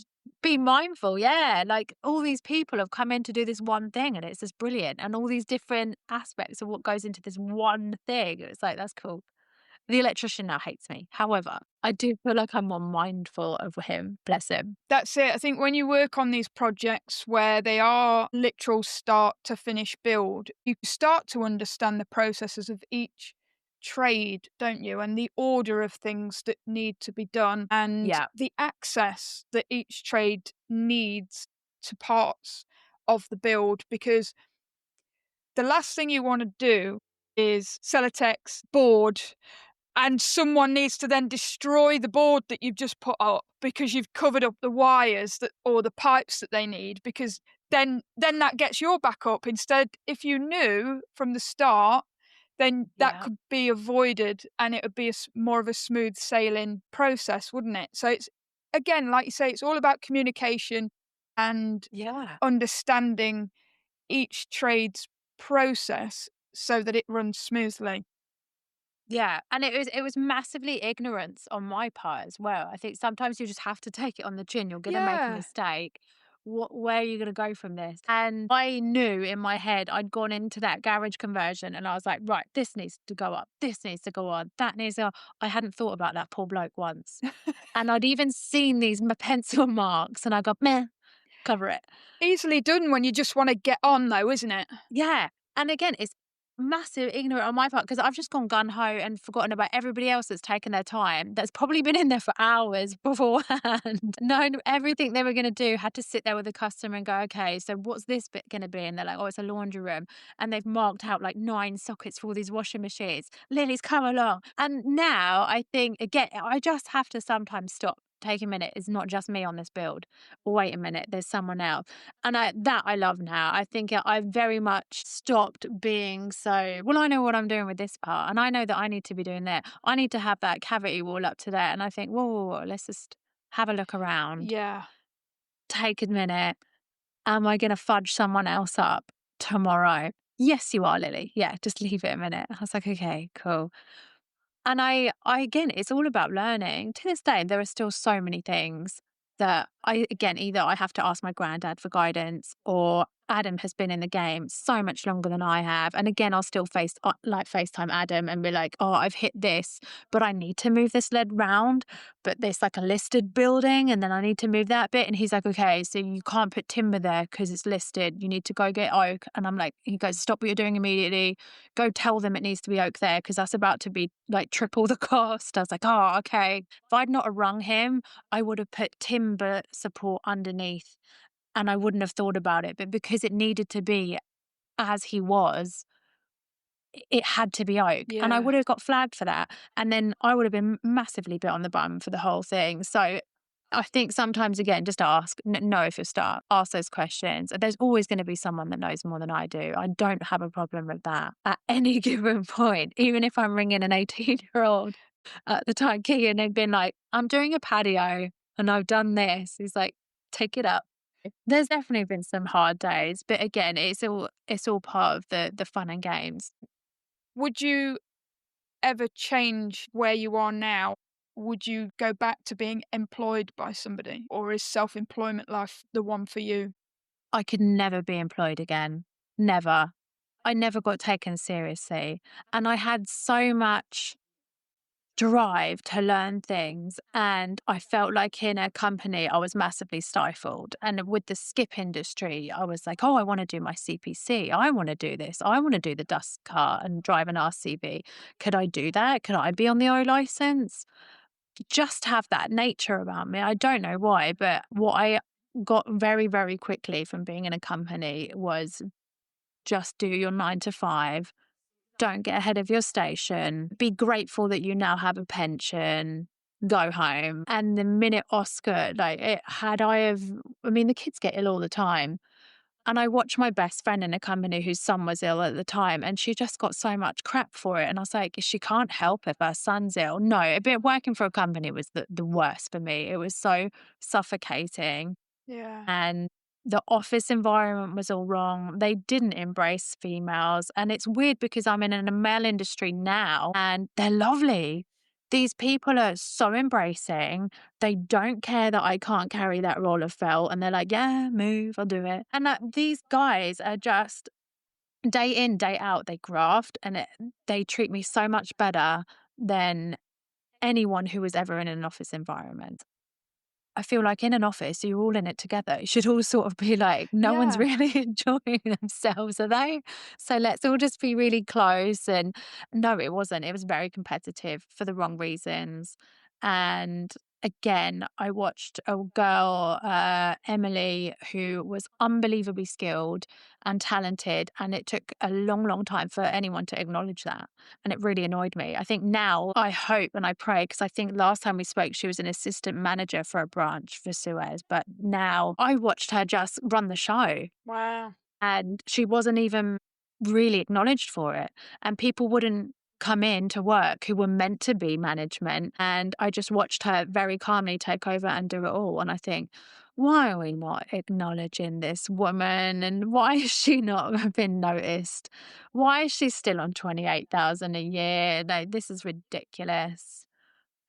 be mindful. Yeah. Like all these people have come in to do this one thing and it's just brilliant. And all these different aspects of what goes into this one thing. It's like, that's cool. The electrician now hates me. However, I do feel like I'm more mindful of him. Bless him. That's it. I think when you work on these projects where they are literal start to finish build, you start to understand the processes of each trade, don't you? And the order of things that need to be done and Yeah. the access that each trade needs to parts of the build. Because the last thing you want to do is sell a text board and someone needs to then destroy the board that you've just put up because you've covered up the wires that or the pipes that they need, because then that gets your back up. Instead, if you knew from the start, then that Yeah. could be avoided and it would be more of a smooth sailing process, wouldn't it? So it's, again, like you say, it's all about communication and Yeah. understanding each trade's process so that it runs smoothly. Yeah, and it was massively ignorance on my part as well. I think sometimes you just have to take it on the chin. You're gonna make a Yeah. mistake. Where are you gonna go from this? And I knew in my head I'd gone into that garage conversion, and I was like, right, this needs to go up, this needs to go on, that needs to. I hadn't thought about that poor bloke once, and I'd even seen these pencil marks, and I go, meh, cover it. Easily done when you just wanna get on though, isn't it? Yeah, and again, it's massive ignorant on my part because I've just gone gun ho and forgotten about everybody else that's taken their time, that's probably been in there for hours beforehand, known everything they were gonna do, had to sit there with the customer and go, "Okay, so what's this bit gonna be?" And they're like, "Oh, it's a laundry room." And they've marked out like 9 sockets for all these washing machines. "Lily's, come along." And now I think, again, I just have to sometimes stop, take a minute, it's not just me on this build. Wait a minute, there's someone else. And I love now. I think I've very much stopped being so, well, I know what I'm doing with this part, and I know that I need to be doing that. I need to have that cavity wall up to there. And I think, whoa, let's just have a look around, Yeah. take a minute. Am I going to fudge someone else up tomorrow? Yes, you are, Lily. Yeah, just leave it a minute. I was like, okay, cool. And I again, it's all about learning. To this day, there are still so many things that I, again, either I have to ask my granddad for guidance or Adam has been in the game so much longer than I have. And again, I'll still like FaceTime Adam and be like, oh, I've hit this, but I need to move this lead round. But there's like a listed building and then I need to move that bit. And he's like, okay, so you can't put timber there because it's listed. You need to go get oak. And I'm like, he goes, stop what you're doing immediately. Go tell them it needs to be oak there because that's about to be like triple the cost. I was like, oh, okay. If I'd not have rung him, I would have put timber support underneath and I wouldn't have thought about it, but because it needed to be as he was, it had to be oak, and I Yeah. would have got flagged for that, and then I would have been massively bit on the bum for the whole thing. So I think sometimes, again, just ask. Know if you start, ask those questions. There's always going to be someone that knows more than I do. I don't have a problem with that at any given point, even if I'm ringing an 18-year-old at the time key and they've been like, I'm doing a patio and I've done this. He's like, take it up. There's definitely been some hard days, but again, it's all part of the fun and games. Would you ever change where you are now? Would you go back to being employed by somebody, or is self-employment life the one for you? I could never be employed again. Never. I never got taken seriously. And I had so much drive to learn things. And I felt like in a company, I was massively stifled. And with the skip industry, I was like, oh, I want to do my CPC. I want to do this. I want to do the dust cart and drive an RCV. Could I do that? Could I be on the O license? Just have that nature about me. I don't know why, but what I got very, very quickly from being in a company was just do your 9 to 5. Don't get ahead of your station. Be grateful that you now have a pension. Go home. And the minute Oscar, like, I mean, the kids get ill all the time. And I watched my best friend in a company whose son was ill at the time, and she just got so much crap for it. And I was like, she can't help if her son's ill. No, but working for a company was the worst for me. It was so suffocating. Yeah. And the office environment was all wrong. They didn't embrace females. And it's weird because I'm in a male industry now and they're lovely. These people are so embracing. They don't care that I can't carry that roll of felt. And they're like, yeah, move, I'll do it. And these guys are just day in, day out, they graft and they treat me so much better than anyone who was ever in an office environment. I feel like in an office, you're all in it together. You should all sort of be like, no one's Yeah. really enjoying themselves, are they? So let's all just be really close. And no, it wasn't. It was very competitive for the wrong reasons. And again, I watched a girl, Emily, who was unbelievably skilled and talented. And it took a long, long time for anyone to acknowledge that. And it really annoyed me. I think now I hope and I pray, because I think last time we spoke, she was an assistant manager for a branch for Suez. But now I watched her just run the show Wow. and she wasn't even really acknowledged for it. And people wouldn't come in to work who were meant to be management. And I just watched her very calmly take over and do it all. And I think, why are we not acknowledging this woman? And why has she not been noticed? Why is she still on 28,000 a year? Like, this is ridiculous.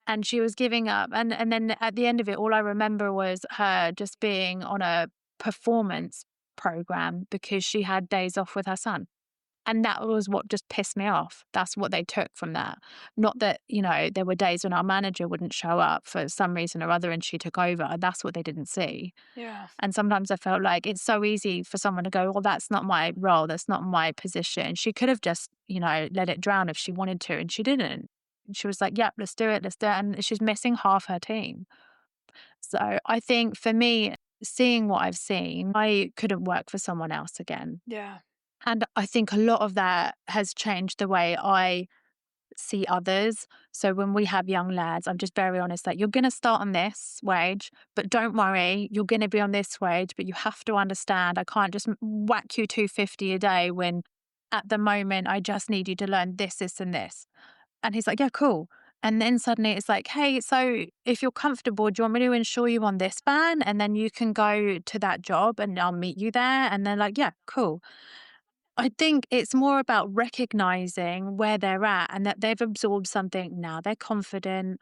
And she was giving up. And then at the end of it, all I remember was her just being on a performance program because she had days off with her son. And that was what just pissed me off. That's what they took from that. Not that, there were days when our manager wouldn't show up for some reason or other and she took over. That's what they didn't see. Yeah. And sometimes I felt like it's so easy for someone to go, well, that's not my role. That's not my position. She could have just, let it drown if she wanted to, and she didn't. She was like, yep, let's do it. Let's do it. And she's missing half her team. So I think for me, seeing what I've seen, I couldn't work for someone else again. Yeah. And I think a lot of that has changed the way I see others. So when we have young lads, I'm just very honest, like, you're going to start on this wage, but don't worry, you're going to be on this wage, but you have to understand I can't just whack you 250 a day when at the moment I just need you to learn this, this, and this. And he's like, yeah, cool. And then suddenly it's like, hey, so if you're comfortable, do you want me to insure you on this van? And then you can go to that job and I'll meet you there. And they're like, yeah, cool. I think it's more about recognizing where they're at and that they've absorbed something. Now they're confident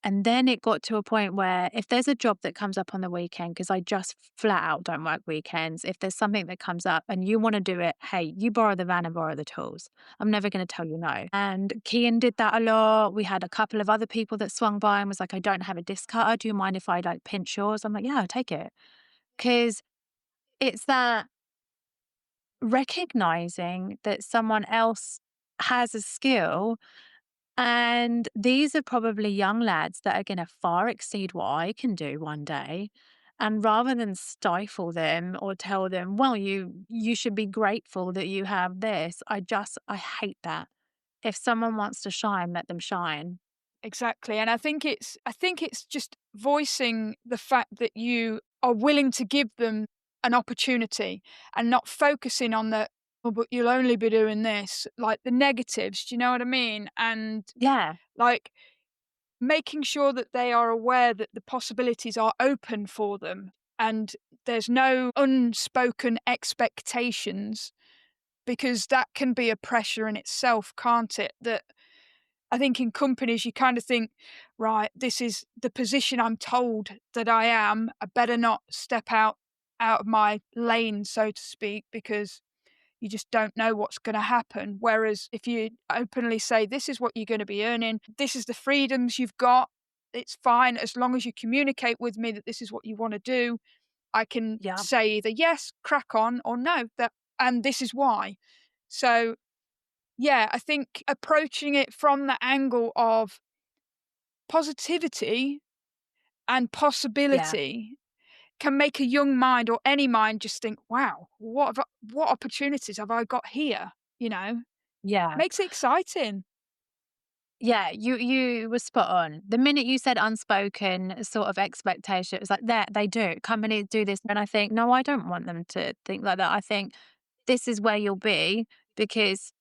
And then it got to a point where if there's a job that comes up on the weekend, because I just flat out don't work weekends, if there's something that comes up and you want to do it, hey, you borrow the van and borrow the tools. I'm never going to tell you no. And Kian did that a lot. We had a couple of other people that swung by and was like, I don't have a disc cutter. Do you mind if I like pinch yours? I'm like, yeah, I'll take it. Because it's that recognizing that someone else has a skill, and these are probably young lads that are going to far exceed what I can do one day. And rather than stifle them or tell them, well, you should be grateful that you have this, I hate that. If someone wants to shine, let them shine. Exactly, and I think it's just voicing the fact that you are willing to give them an opportunity and not focusing on the, "Oh, but you'll only be doing this," like the negatives, do you know what I mean? And, Yeah, like, making sure that they are aware that the possibilities are open for them and there's no unspoken expectations, because that can be a pressure in itself, can't it? That I think in companies you kind of think, right, this is the position I'm told that I am. I better not step out of my lane, so to speak, because you just don't know what's going to happen. Whereas if you openly say, this is what you're going to be earning, this is the freedoms you've got, it's fine as long as you communicate with me that this is what you want to do. I can yeah, say either yes, crack on, or no, that and this is why. So yeah, I think approaching it from the angle of positivity and yeah, possibility can make a young mind or any mind just think, "Wow, what opportunities have I got here?" You know? yeah. Makes it exciting. Yeah, you were spot on. The minute you said unspoken sort of expectation, it was like, there, they do. Companies do this. And I think, no, I don't want them to think like that. I think this is where you'll be because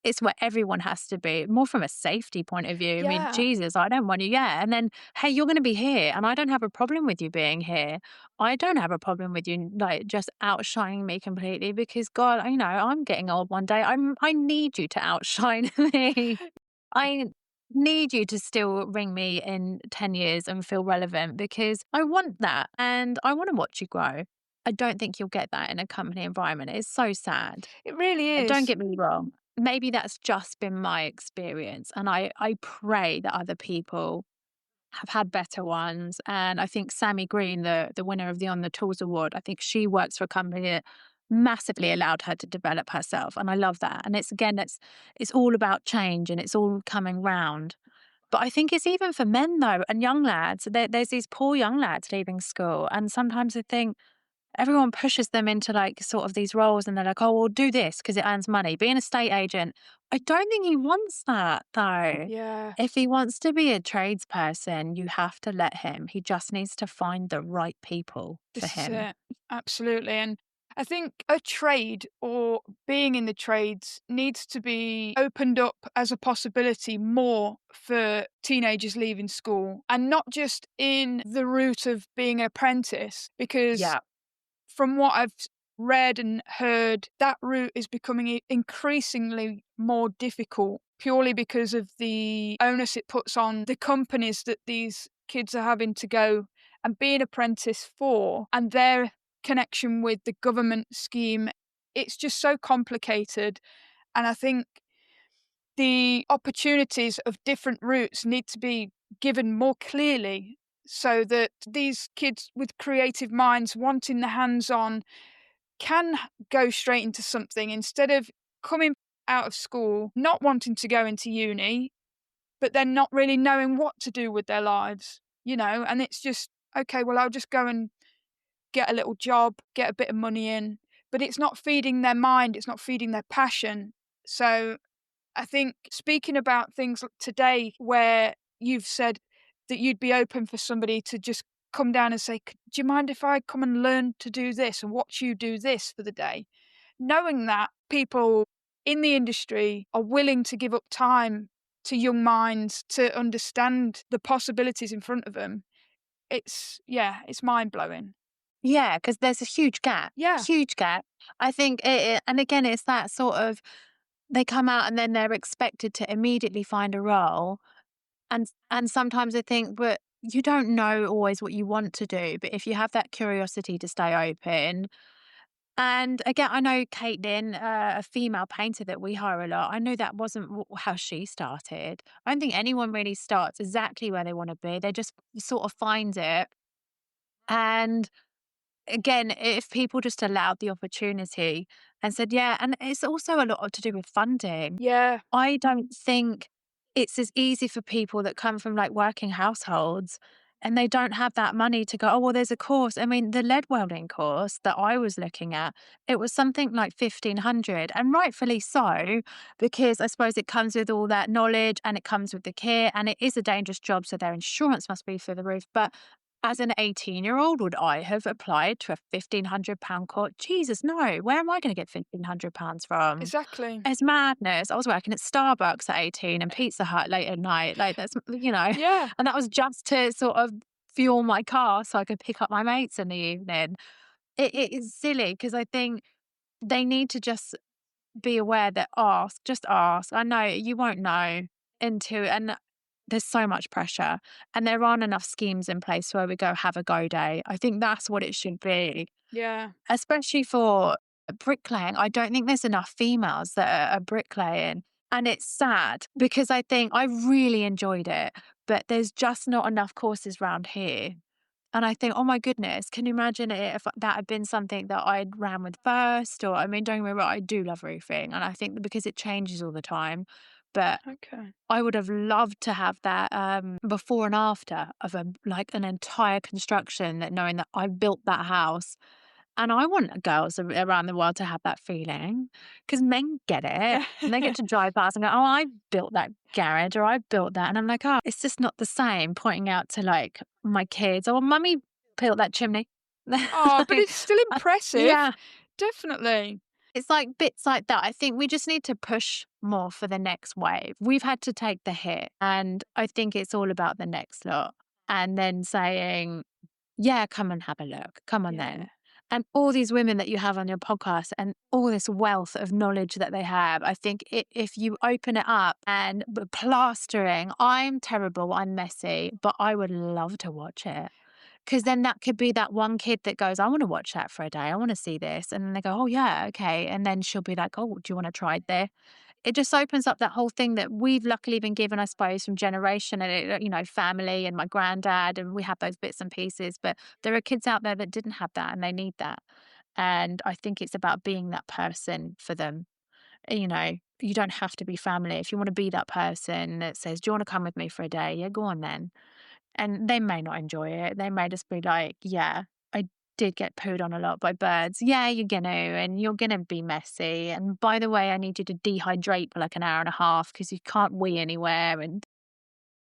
it's where everyone has to be, more from a safety point of view. I mean, Yeah, Jesus, I don't want you. Yeah. And then, hey, you're going to be here. And I don't have a problem with you being here. I don't have a problem with you like just outshining me completely because God, I'm getting old one day. I need you to outshine me. I need you to still ring me in 10 years and feel relevant because I want that and I want to watch you grow. I don't think you'll get that in a company environment. It's so sad. it really Don't is. get me wrong. Maybe that's just been my experience. And I pray that other people have had better ones. And I think Sammy Green, the winner of the On the Tools Award, I think she works for a company that massively allowed her to develop herself. And I love that. And it's all about change and it's all coming round. But I think it's even for men though, and young lads. There's these poor young lads leaving school, and sometimes I think everyone pushes them into like sort of these roles, and they're like, "Oh, well, do this because it earns money." Be an estate agent. I don't think he wants that though. Yeah. If he wants to be a tradesperson, you have to let him. He just needs to find the right people for This is him. it. Absolutely. And I think a trade or being in the trades needs to be opened up as a possibility more for teenagers leaving school, and not just in the route of being an apprentice, because Yeah. from what I've read and heard, that route is becoming increasingly more difficult purely because of the onus it puts on the companies that these kids are having to go and be an apprentice for, and their connection with the government scheme. It's just so complicated. And I think the opportunities of different routes need to be given more clearly so that these kids with creative minds wanting the hands on can go straight into something instead of coming out of school not wanting to go into uni, but then not really knowing what to do with their lives, and it's just, okay, well, I'll just go and get a little job, get a bit of money in, but it's not feeding their mind, it's not feeding their passion. So I think speaking about things like today where you've said that you'd be open for somebody to just come down and say, Do you mind if I come and learn to do this and watch you do this for the day?" Knowing that people in the industry are willing to give up time to young minds to understand the possibilities in front of them, yeah, it's mind blowing. Yeah, because there's a huge gap, Yeah, huge gap. I think and again, it's that sort of they come out and then they're expected to immediately find a role. And sometimes I think, but you don't know always what you want to do, but if you have that curiosity to stay open. And again, I know Caitlin, a female painter that we hire a lot, I know that wasn't how she started. I don't think anyone really starts exactly where they want to be. They just sort of find it. And again, if people just allowed the opportunity and said, yeah, and it's also a lot to do with funding. Yeah, I don't think it's as easy for people that come from like working households and they don't have that money to go, oh, well, there's a course. I mean, the lead welding course that I was looking at, it was something like 1500, and rightfully so, because I suppose it comes with all that knowledge and it comes with the kit, and it is a dangerous job. So their insurance must be through the roof. But as an 18-year-old, would I have applied to a £1,500 course? Jesus, no. Where am I going to get £1,500 from? exactly. It's madness. I was working at Starbucks at 18 and Pizza Hut late at night. Like that's, Yeah, and that was just to sort of fuel my car so I could pick up my mates in the evening. It is silly because I think they need to just be aware that just ask. I know you won't know until, and there's so much pressure and there aren't enough schemes in place where we go have a go day. I think that's what it should be. yeah, Especially for bricklaying, I don't think there's enough females that are bricklaying, and it's sad because I think I really enjoyed it, but there's just not enough courses round here, and I think, "Oh my goodness, can you imagine it if that had been something that I'd ran with first?" Or I mean, don't get me wrong, I do love roofing, and I think that because it changes all the time, but okay. I would have loved to have that, before and after of like, an entire construction, that knowing that I built that house, and I want girls around the world to have that feeling, because men get it, and they get to drive past and go, "Oh, I built that garage," or "I built that," and I'm like, "Oh, it's just not the same," pointing out to, like, my kids, "Oh, mummy built that chimney." Oh, but Like, it's still impressive. yeah. Definitely. It's like bits like that. I think we just need to push more for the next wave. We've had to take the hit, and I think it's all about the next lot. And then saying, yeah, come and have a look. Come on Yeah. then. And all these women that you have on your podcast and all this wealth of knowledge that they have, I think if you open it up and plastering, I'm terrible, I'm messy, but I would love to watch it. Because then that could be that one kid that goes, I want to watch that for a day. I want to see this. And then they go, oh, yeah, okay. And then she'll be like, oh, do you want to try it there? It just opens up that whole thing that we've luckily been given, I suppose, from generation and, family and my granddad. And we have those bits and pieces. But there are kids out there that didn't have that and they need that. And I think it's about being that person for them. You don't have to be family. If you want to be that person that says, do you want to come with me for a day? Yeah, go on then. And they may not enjoy it. They may just be like, "Yeah, I did get pooed on a lot by birds. Yeah, you're gonna, and you're gonna be messy. And by the way, I need you to dehydrate for like an hour and a half because you can't wee anywhere." And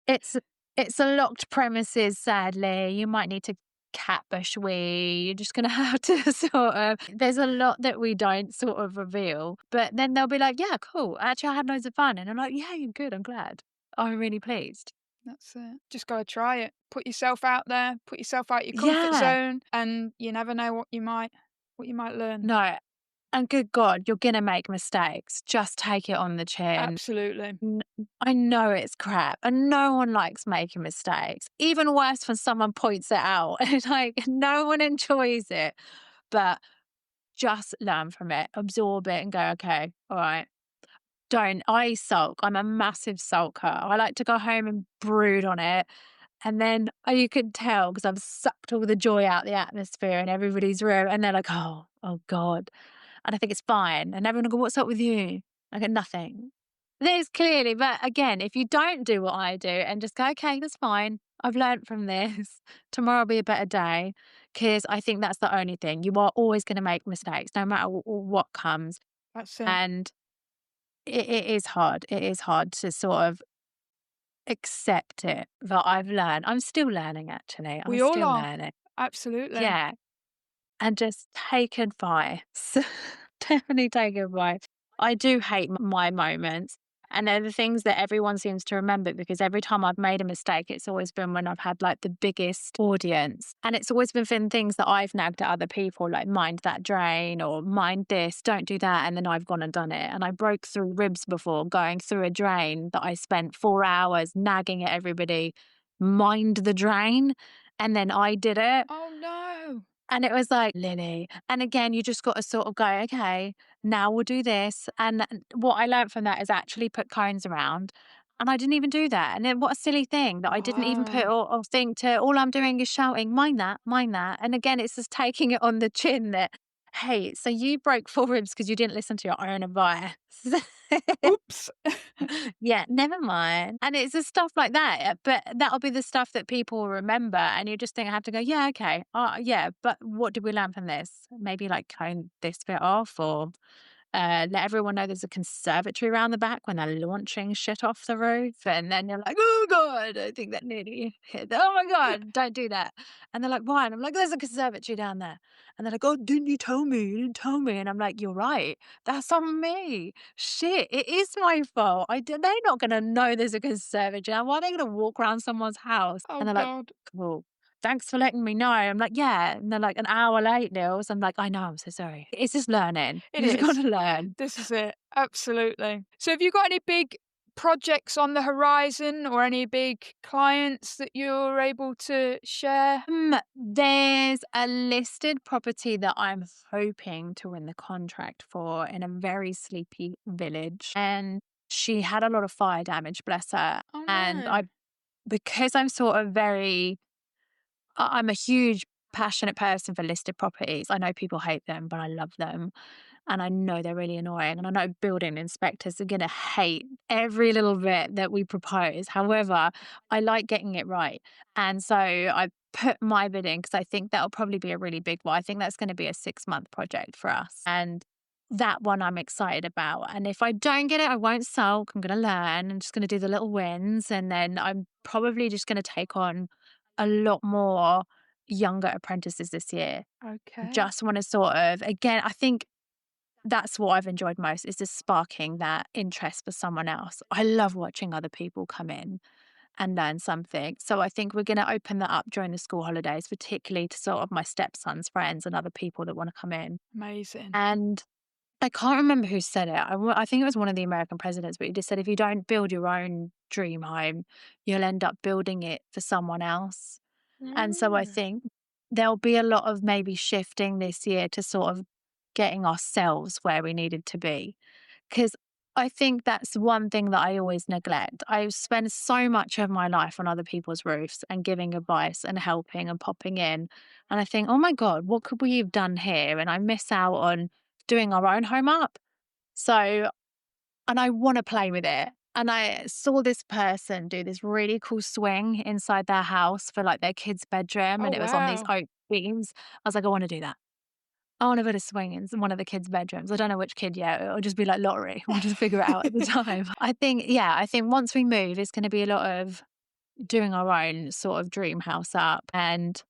it's it's a locked premises, sadly. You might need to cat bush wee. You're just gonna have to sort of. There's a lot that we don't sort of reveal, but then they'll be like, "Yeah, cool. Actually, I had loads of fun," and I'm like, "Yeah, you're good. I'm glad. I'm really pleased." That's it. Just gotta try it. Put yourself out there, put yourself out your comfort Yeah. zone, and you never know what you might learn. No, and good God, you're gonna make mistakes. Just take it on the chin. Absolutely. N I know it's crap, and no one likes making mistakes. Even worse when someone points it out. It's like, no one enjoys it, but just learn from it, absorb it, and go, "Okay, alright." Don't I sulk. I'm a massive sulker. I like to go home and brood on it, and then, you can tell because 'cause I've sucked all the joy out the atmosphere in everybody's room, and they're like, "Oh, oh God." And I think it's fine. And everyone will go, "What's up with you?" I go, "Nothing." There's clearly, but again, if you don't do what I do and just go, "Okay, that's fine. I've learnt from this. Tomorrow will be a better day." Because I think that's the only thing. You are always going to make mistakes no matter what comes. That's it. And it is hard. It is hard to sort of accept it. But I've learned. I'm still learning, actually. I'm We all still are. learning. Absolutely. Yeah. And just take advice. Definitely take advice. I do hate my moments. And they're the things that everyone seems to remember because every time I've made a mistake, it's always been when I've had like the biggest audience. And it's always been things that I've nagged at other people, like mind that drain or mind this, don't do that. And then I've gone and done it. And I broke through ribs before going through a drain that I spent 4 hours nagging at everybody, mind the drain. And then I did it. Oh, no. And it was like, Lily. And again, you just got to sort of go, okay, now we'll do this. And what I learned from that is actually put cones around. And I didn't even do that. And then what a silly thing that I didn't even put Wow. or think to all I'm doing is shouting, mind that, mind that. And again, it's just taking it on the chin that, hey, so you broke 4 ribs because you didn't listen to your own advice. Oops. Yeah, never mind. And it's the stuff like that, but that'll be the stuff that people will remember, and you just think I have to go, yeah, okay, yeah, but what did we learn from this? Maybe like cone this bit off, or let everyone know there's a conservatory around the back when they're launching shit off the roof. And then you're like, oh God, I think that nearly hit. Oh my God, don't do that. And they're like, why? And I'm like, there's a conservatory down there. And they're like, oh, didn't you tell me? You didn't tell me. And I'm like, you're right. That's on me. Shit, it is my fault. They're not going to know there's a conservatory. Why are they going to walk around someone's house? Oh, And they're like, God. cool. Thanks for letting me know. I'm like, yeah. And they're like, an hour late, Nils. I'm like, I know, I'm so sorry. It's just learning. It You've got is. to learn. This is it. Absolutely. So have you got any big projects on the horizon or any big clients that you're able to share? There's a listed property that I'm hoping to win the contract for in a very sleepy village. And she had a lot of fire damage, bless her. Oh, And no. because I'm sort of I'm a huge passionate person for listed properties. I know people hate them, but I love them. And I know they're really annoying. And I know building inspectors are going to hate every little bit that we propose. However, I like getting it right. And so I put my bid in because I think that'll probably be a really big one. I think that's going to be a 6-month project for us. And that one I'm excited about. And if I don't get it, I won't sulk. I'm going to learn. I'm just going to do the little wins. And then I'm probably just going to take on a lot more younger apprentices this year. Okay. Just want to sort of, again, I think that's what I've enjoyed most is just sparking that interest for someone else. I love watching other people come in and learn something. So I think we're going to open that up during the school holidays, particularly to sort of my stepson's friends and other people that want to come in. Amazing. And I can't remember who said it. I think it was one of the American presidents, but he just said, if you don't build your own dream home, you'll end up building it for someone else. And so I Mm. think there'll be a lot of maybe shifting this year to sort of getting ourselves where we needed to be. Because I think that's one thing that I always neglect. I spend so much of my life on other people's roofs and giving advice and helping and popping in. And I think, oh my God, what could we have done here? And I miss out on doing our own home up. So, and I want to play with it. And I saw this person do this really cool swing inside their house for like their kid's bedroom, Oh, and it was on these wow. oak beams. I was like, I want to do that. I want to put a swing in one of the kids' bedrooms. I don't know which kid yet. It'll just be like lottery. We'll just figure it out at the time. I think, yeah, I think once we move, it's going to be a lot of doing our own sort of dream house up and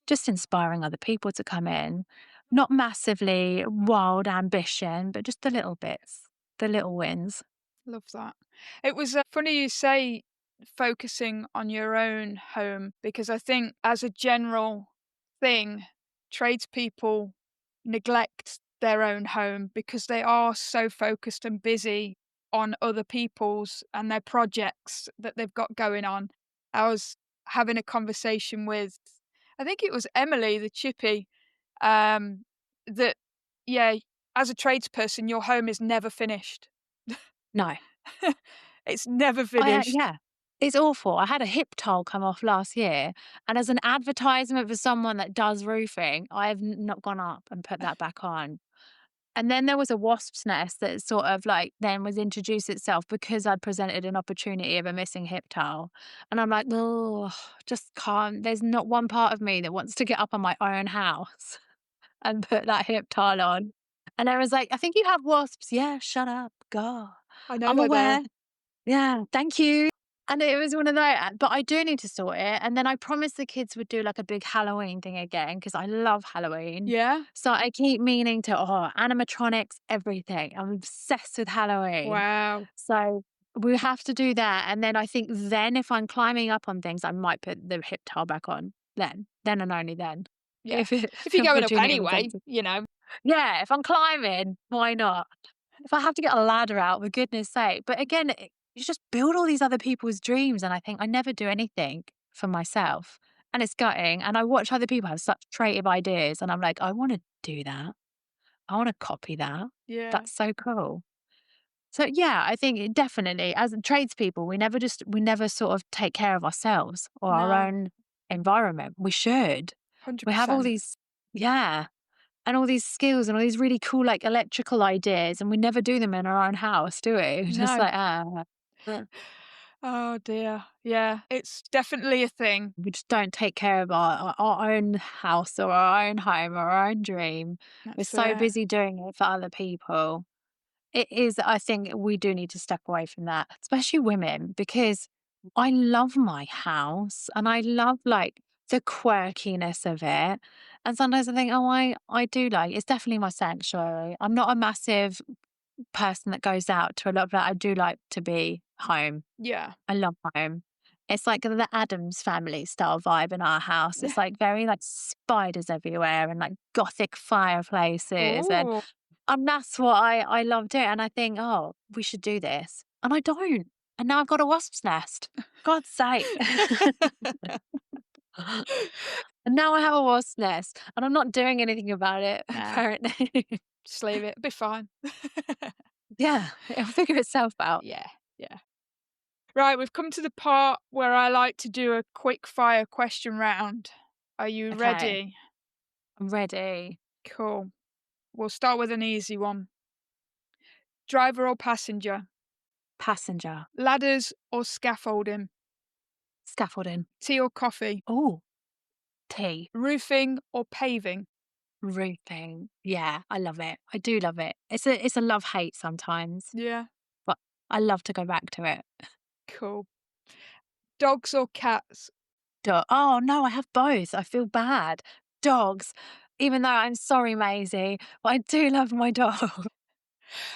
just inspiring other people to come in. Not massively wild ambition, but just the little bits, the little wins. Love that. It was funny you say focusing on your own home because I think, as a general thing, tradespeople neglect their own home because they are so focused and busy on other people's and their projects that they've got going on. I was having a conversation with, I think it was Emily, the chippy, um, that, yeah, as a tradesperson, your home is never finished. No, It's never finished. yeah, it's awful. I had a hip tile come off last year, and as an advertisement for someone that does roofing, I've not gone up and put that back on. And then there was a wasp's nest that sort of like then was introduced itself because I'd presented an opportunity of a missing hip tile. And I'm like, oh, just can't. There's not one part of me that wants to get up on my own house and put that hip tile on. And I was like, I think you have wasps. Yeah, shut up. God. I know I'm they're there. aware. Yeah, thank you. And it was one of those, but I do need to sort it, and then I promised the kids would do, like, a big Halloween thing again because I love Halloween. Yeah? So I keep meaning to animatronics, everything. I'm obsessed with Halloween. Wow. So we have to do that, and then I think then if I'm climbing up on things, I might put the hip towel back on then and only then. Yeah. If it If you're if we're going up doing it anyway, invented. you know. Yeah, if I'm climbing, why not? If I have to get a ladder out, for goodness sake. But again, you just build all these other people's dreams, and I think I never do anything for myself, and it's gutting. And I watch other people have such creative ideas, and I'm like, I want to do that. I want to copy that. Yeah. That's so cool. So yeah, I think definitely as tradespeople, we never sort of take care of ourselves or our No. own environment. We should. We have all 100%. these, yeah, and all these skills and all these really cool, like, electrical ideas, and we never do them in our own house, do we? We're just No. like, Oh dear. Yeah, it's definitely a thing. we just don't take care of our own house or our own home or our own dream. We're That's so it. busy doing it for other people. It is, I think we do need to step away from that, especially women, because I love my house and I love, like, the quirkiness of it. And sometimes I think, oh, I do like it's definitely my sanctuary. I'm not a massive person that goes out to a lot, but I do like to be home. Yeah. I love home. It's like the Addams Family style vibe in our house. It's like very like spiders everywhere and like gothic fireplaces Oh. and that's what I love doing. And I think, oh, we should do this. And I don't. And now I've got a wasp's nest. God's sake. And now I have a wasp's nest and I'm not doing anything about it, Nah, apparently. just leave it. It'll be fine. Yeah, it'll figure itself out. Yeah, yeah. Right, we've come to the part where I like to do a quick fire question round. Are you Okay, ready? I'm ready. Cool. We'll start with an easy one. Driver or passenger? Passenger. Ladders or scaffolding? Scaffolding. Tea or coffee? Oh, tea. Roofing or paving? Roofing. Yeah, I love it. I do love it. It's a love-hate sometimes, Yeah, but I love to go back to it. cool. Dogs or cats? Oh, no, I have both. I feel bad. Dogs, even though I'm sorry, Maisie, but I do love my dog.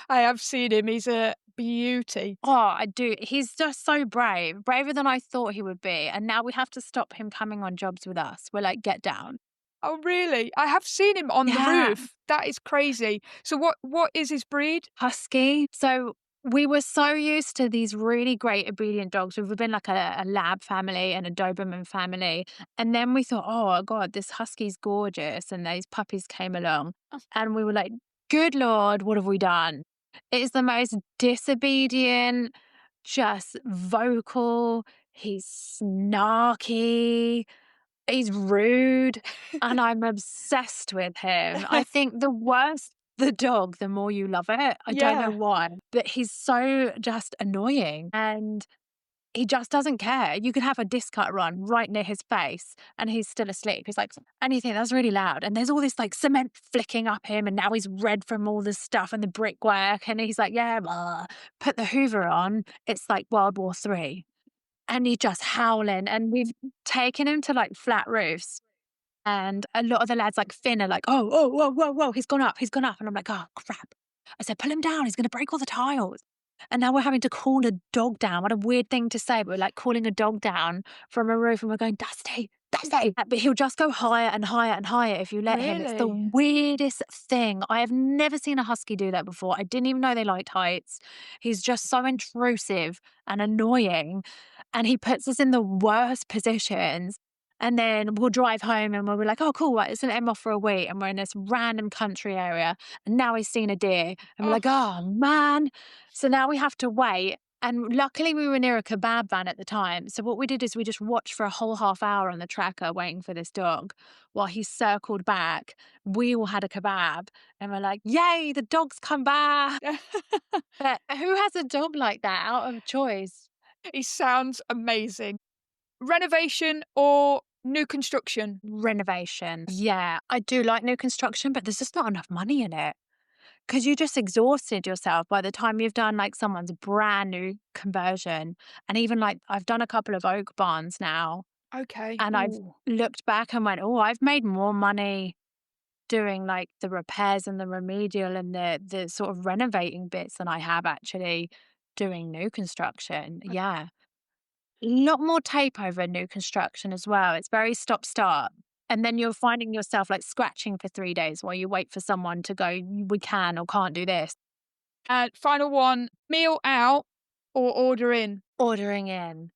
I have seen him. He's a beauty. Oh, I do. He's just so brave, braver than I thought he would be. And now we have to stop him coming on jobs with us. We're like, get down. Oh, really? I have seen him on the Yeah. roof. That is crazy. So what is his breed? Husky. So we were so used to these really great obedient dogs. We've been like a lab family and a Doberman family. And then we thought, oh God, this husky's gorgeous. And these puppies came along. Oh, And we were like, good Lord, what have we done? It is the most disobedient, just vocal. He's snarky. He's rude, and I'm obsessed with him. I think the worse the dog, the more you love it. I don't know yeah. why, but he's so just annoying, and he just doesn't care. You could have a disc cutter on right near his face, and he's still asleep. He's like, and you think that's really loud, and there's all this, like, cement flicking up him, and now he's red from all this stuff and the brickwork, and he's like, "Yeah, blah." Put the Hoover on, it's like World War III. And he's just howling, and we've taken him to, like, flat roofs, and a lot of the lads, like Finn, are like, "Oh, oh, whoa, whoa, whoa, he's gone up, he's gone up." And I'm like, "Oh, crap." I said, "Pull him down, he's gonna break all the tiles." And now we're having to call a dog down. What a weird thing to say, but we're, like, calling a dog down from a roof, and we're going, "Dusty, Dusty." But he'll just go higher and higher and higher if you let him. It's the Really? weirdest thing. I have never seen a husky do that before. I didn't even know they liked heights. He's just so intrusive and annoying, and he puts us in the worst positions. And then we'll drive home and we'll be like, oh, cool, right, it's an M off for a week. And we're in this random country area. And now he's seen a deer. And we're Oh, like, oh, man. So now we have to wait. And luckily, we were near a kebab van at the time. So what we did is we just watched for a whole half hour on the tracker waiting for this dog while he circled back. We all had a kebab. And we're like, yay, the dog's come back. But who has a dog like that out of choice? he sounds amazing. Renovation or new construction? Renovation. Yeah, I do like new construction, but there's just not enough money in it. 'cause you just exhausted yourself by the time you've done, like, someone's brand new conversion, and even, like, I've done a couple of oak barns now, Okay. and I've Ooh. looked back and went, "Oh, I've made more money doing, like, the repairs and the remedial and the sort of renovating bits than I have actually doing new construction." Yeah. Lot more tape over new construction as well. It's very stop-start, and then you're finding yourself, like, scratching for 3 days while you wait for someone to go, "We can or can't do this." And final one, meal out or order in? Ordering in.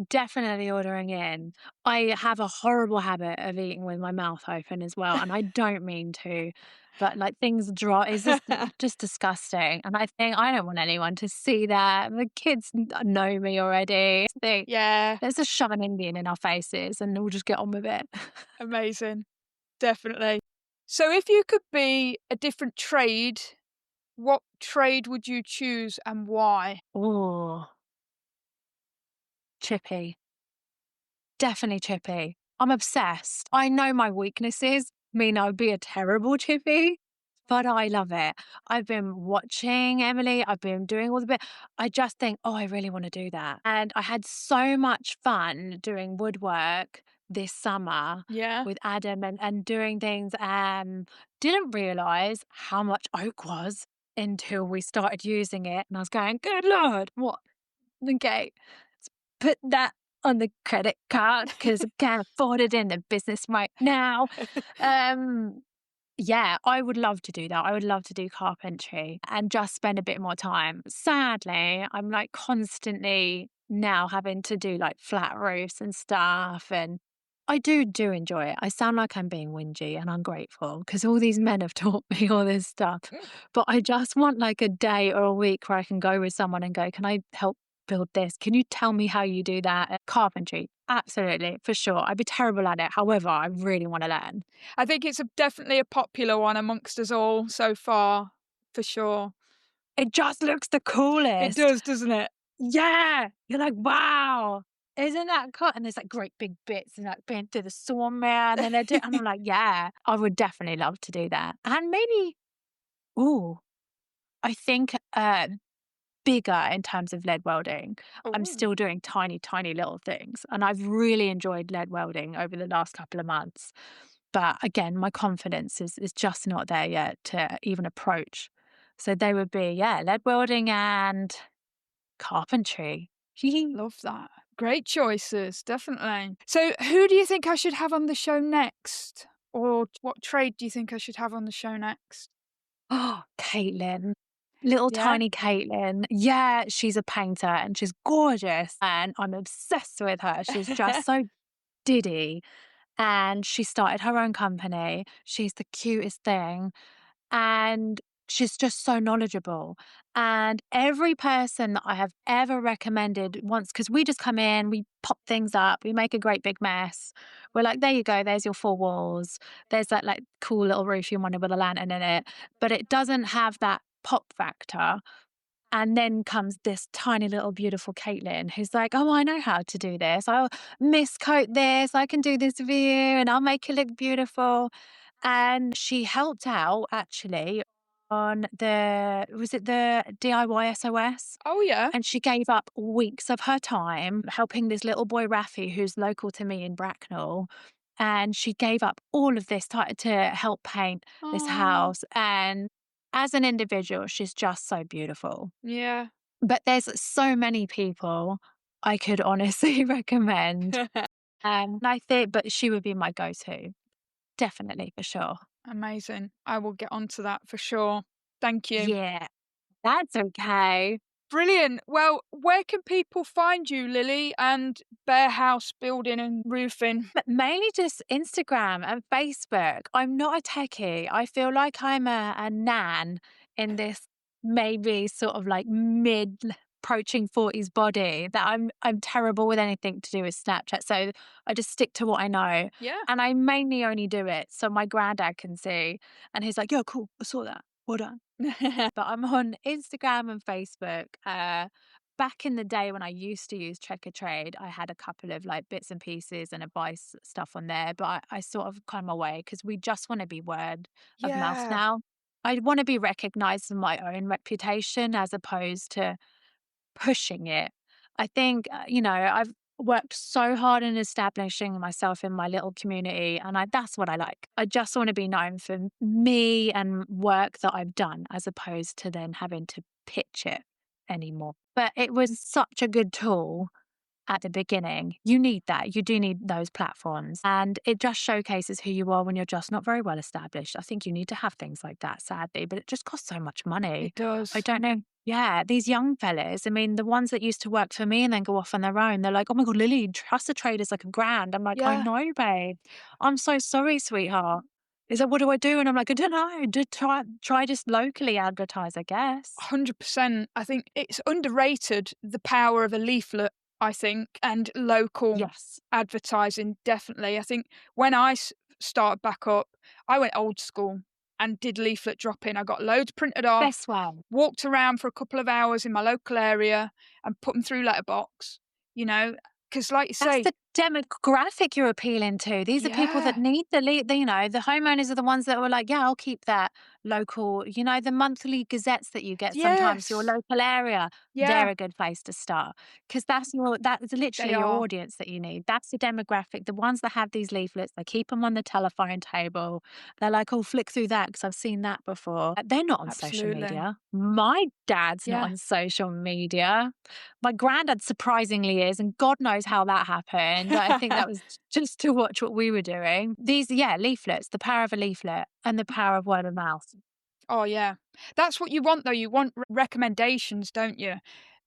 Definitely ordering in. I have a horrible habit of eating with my mouth open as well, and I don't mean to, but, like, things drop it's just disgusting, and I think I don't want anyone to see that. The kids know me already. They Yeah, let's just shove an Indian in our faces and we'll just get on with it. amazing. Definitely. So if you could be a different trade, what trade would you choose and why? Ooh, chippy. Definitely chippy. I'm obsessed. I know my weaknesses mean I would be a terrible chippy, but I love it. I've been watching Emily, I've been doing all the bit. I just think, oh, I really want to do that. And I had so much fun doing woodwork this summer Yeah. with Adam and doing things and didn't realize how much oak was until we started using it. And I was going, good Lord, what? Okay, let's put that on the credit card because I can't afford it in the business right now. Um, yeah, I would love to do that. I would love to do carpentry and just spend a bit more time. Sadly, I'm like constantly now having to do like flat roofs and stuff. And I do enjoy it. I sound like I'm being whingy and ungrateful because all these men have taught me all this stuff. But I just want like a day or a week where I can go with someone and go, can I help build this? Can you tell me how you do that? Carpentry, absolutely, for sure. I'd be terrible at it. However, I really want to learn. I think it's definitely a popular one amongst us all so far, for sure. It just looks the It coolest. does, doesn't it? Yeah. You're like, wow. Isn't that cool? And there's like great big bits and like being through the sawmill and then and I'm like, yeah, I would definitely love to do that. And maybe, ooh, I think bigger in terms of lead welding. I'm Oh, still doing tiny, tiny little things. And I've really enjoyed lead welding over the last couple of months. But again, my confidence is just not there yet to even approach. So they would be, yeah, lead welding and carpentry. love that. Great choices, definitely. So, who do you think I should have on the show next? Or what trade do you think I should have on the show next? Oh, Caitlin. Little Yeah? tiny Caitlin. Yeah, she's a painter and she's gorgeous. And I'm obsessed with her. She's just so diddy. And she started her own company. She's the cutest thing. And she's just so knowledgeable. And every person that I have ever recommended once, because we just come in, we pop things up, we make a great big mess. We're like, there you go, there's your four walls. There's that like cool little roof you wanted with a lantern in it. But it doesn't have that pop factor. And then comes this tiny little beautiful Caitlin who's like, oh, I know how to do this. I'll miscoat this. I can do this for you and I'll make it look beautiful. And she helped out actually on was it the DIY SOS? Oh, yeah. And she gave up weeks of her time helping this little boy, Rafi, who's local to me in Bracknell. And she gave up all of this to help paint this Oh, house. And as an individual, she's just so beautiful. yeah. But there's so many people I could honestly recommend. And I think, but she would be my go to, definitely for sure. Amazing. I will get onto that for sure. Thank you. Yeah, that's okay. Brilliant. Well, where can people find you, Lily, and Bear House Building and Roofing? But mainly just Instagram and Facebook. I'm not a techie. I feel like I'm a nan in this maybe sort of like mid approaching 40s body that I'm terrible with anything to do with Snapchat. So I just stick to what I know. Yeah. And I mainly only do it so my granddad can see. And he's like, "Yeah, cool. I saw that. Well done." But I'm on Instagram and Facebook. Back in the day when I used to use Checker Trade, I had a couple of like bits and pieces and advice stuff on there, but I sort of come away because we just want to be word of mouth Yeah. now. I want to be recognized for my own reputation as opposed to pushing it. I think, I've worked so hard in establishing myself in my little community, and that's what I like. I just want to be known for me and work that I've done as opposed to then having to pitch it anymore. But it was such a good tool at the beginning. You need that. You do need those platforms. And it just showcases who you are when you're just not very well established. I think you need to have things like that, sadly, but it just costs so much money. It I does. don't know. Yeah, these young fellas, I mean, the ones that used to work for me and then go off on their own, they're like, oh my God, Lily, trust a trade is like $1,000. I'm like, I Yeah, know, babe. I'm so sorry, sweetheart. Is that what do I do? And I'm like, I don't know. Try just locally advertise, I guess. 100%. I think it's underrated, the power of a leaflet, I think, and local Yes. advertising, definitely. I think when started back up, I went old school and did leaflet drop-in. I got loads printed off, Best way. walked around for a couple of hours in my local area and put them through letterbox, you know, because like you That's say, the demographic you're appealing to. These are people that yeah, need the homeowners are the ones that were like, "Yeah, I'll keep that local," the monthly gazettes that you get sometimes, your yes, local area, they're yeah, a good place to start because that is they literally your are. audience that you need. That's the demographic, the ones that have these leaflets, they keep them on the telephone table. They're like, "Oh, flick through that because 'cause I've seen that before." They're not on social Absolutely. media. My dad's not Yeah. on social media. My granddad surprisingly is, and God knows how that happened. I think that was just to watch what we were doing. Leaflets, the power of a leaflet and the power of word of mouth. Oh, yeah. That's what you want, though. You want recommendations, don't you?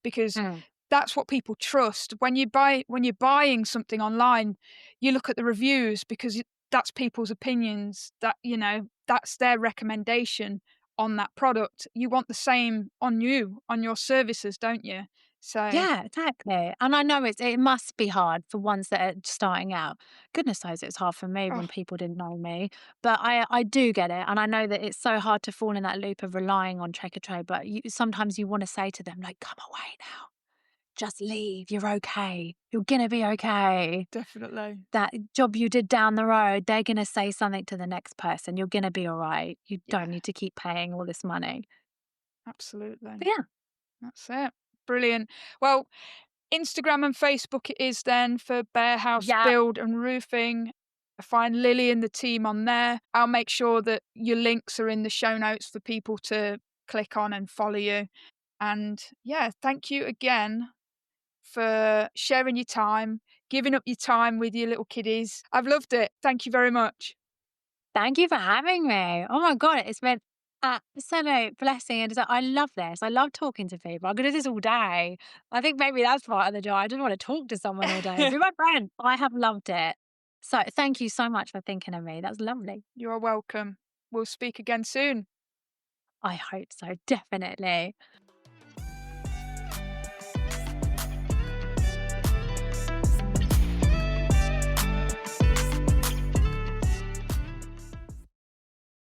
Because Mm. that's what people trust. When you're buying something online, you look at the reviews because that's people's opinions. That's their recommendation on that product. You want the same on you, on your services, don't you? So, Yeah, exactly. And I know it must be hard for ones that are starting out. Goodness knows it's hard for me oh, when people didn't know me. But I do get it. And I know that it's so hard to fall in that loop of relying on Check a Trade. But sometimes you want to say to them, like, come away now. Just leave. You're okay. You're gonna be okay. definitely. That job you did down the road, they're gonna say something to the next person. You're gonna be all right. You don't Yeah, need to keep paying all this money. But absolutely. yeah. That's it. Brilliant. Well, Instagram and Facebook it is then for Bear House Yeah. Build and Roofing. I find Lily and the team on there. I'll make sure that your links are in the show notes for people to click on and follow you. And yeah, thank you again for sharing your time, giving up your time with your little kiddies. I've loved it. Thank you very much. Thank you for having me. Oh my God, it's been absolute blessing. And I love this. I love talking to people. I could do this all day. I think maybe that's part of the job. I just want to talk to someone all day. Be my friend. I have loved it. So thank you so much for thinking of me. That's lovely. You are welcome. We'll speak again soon. I hope so. Definitely.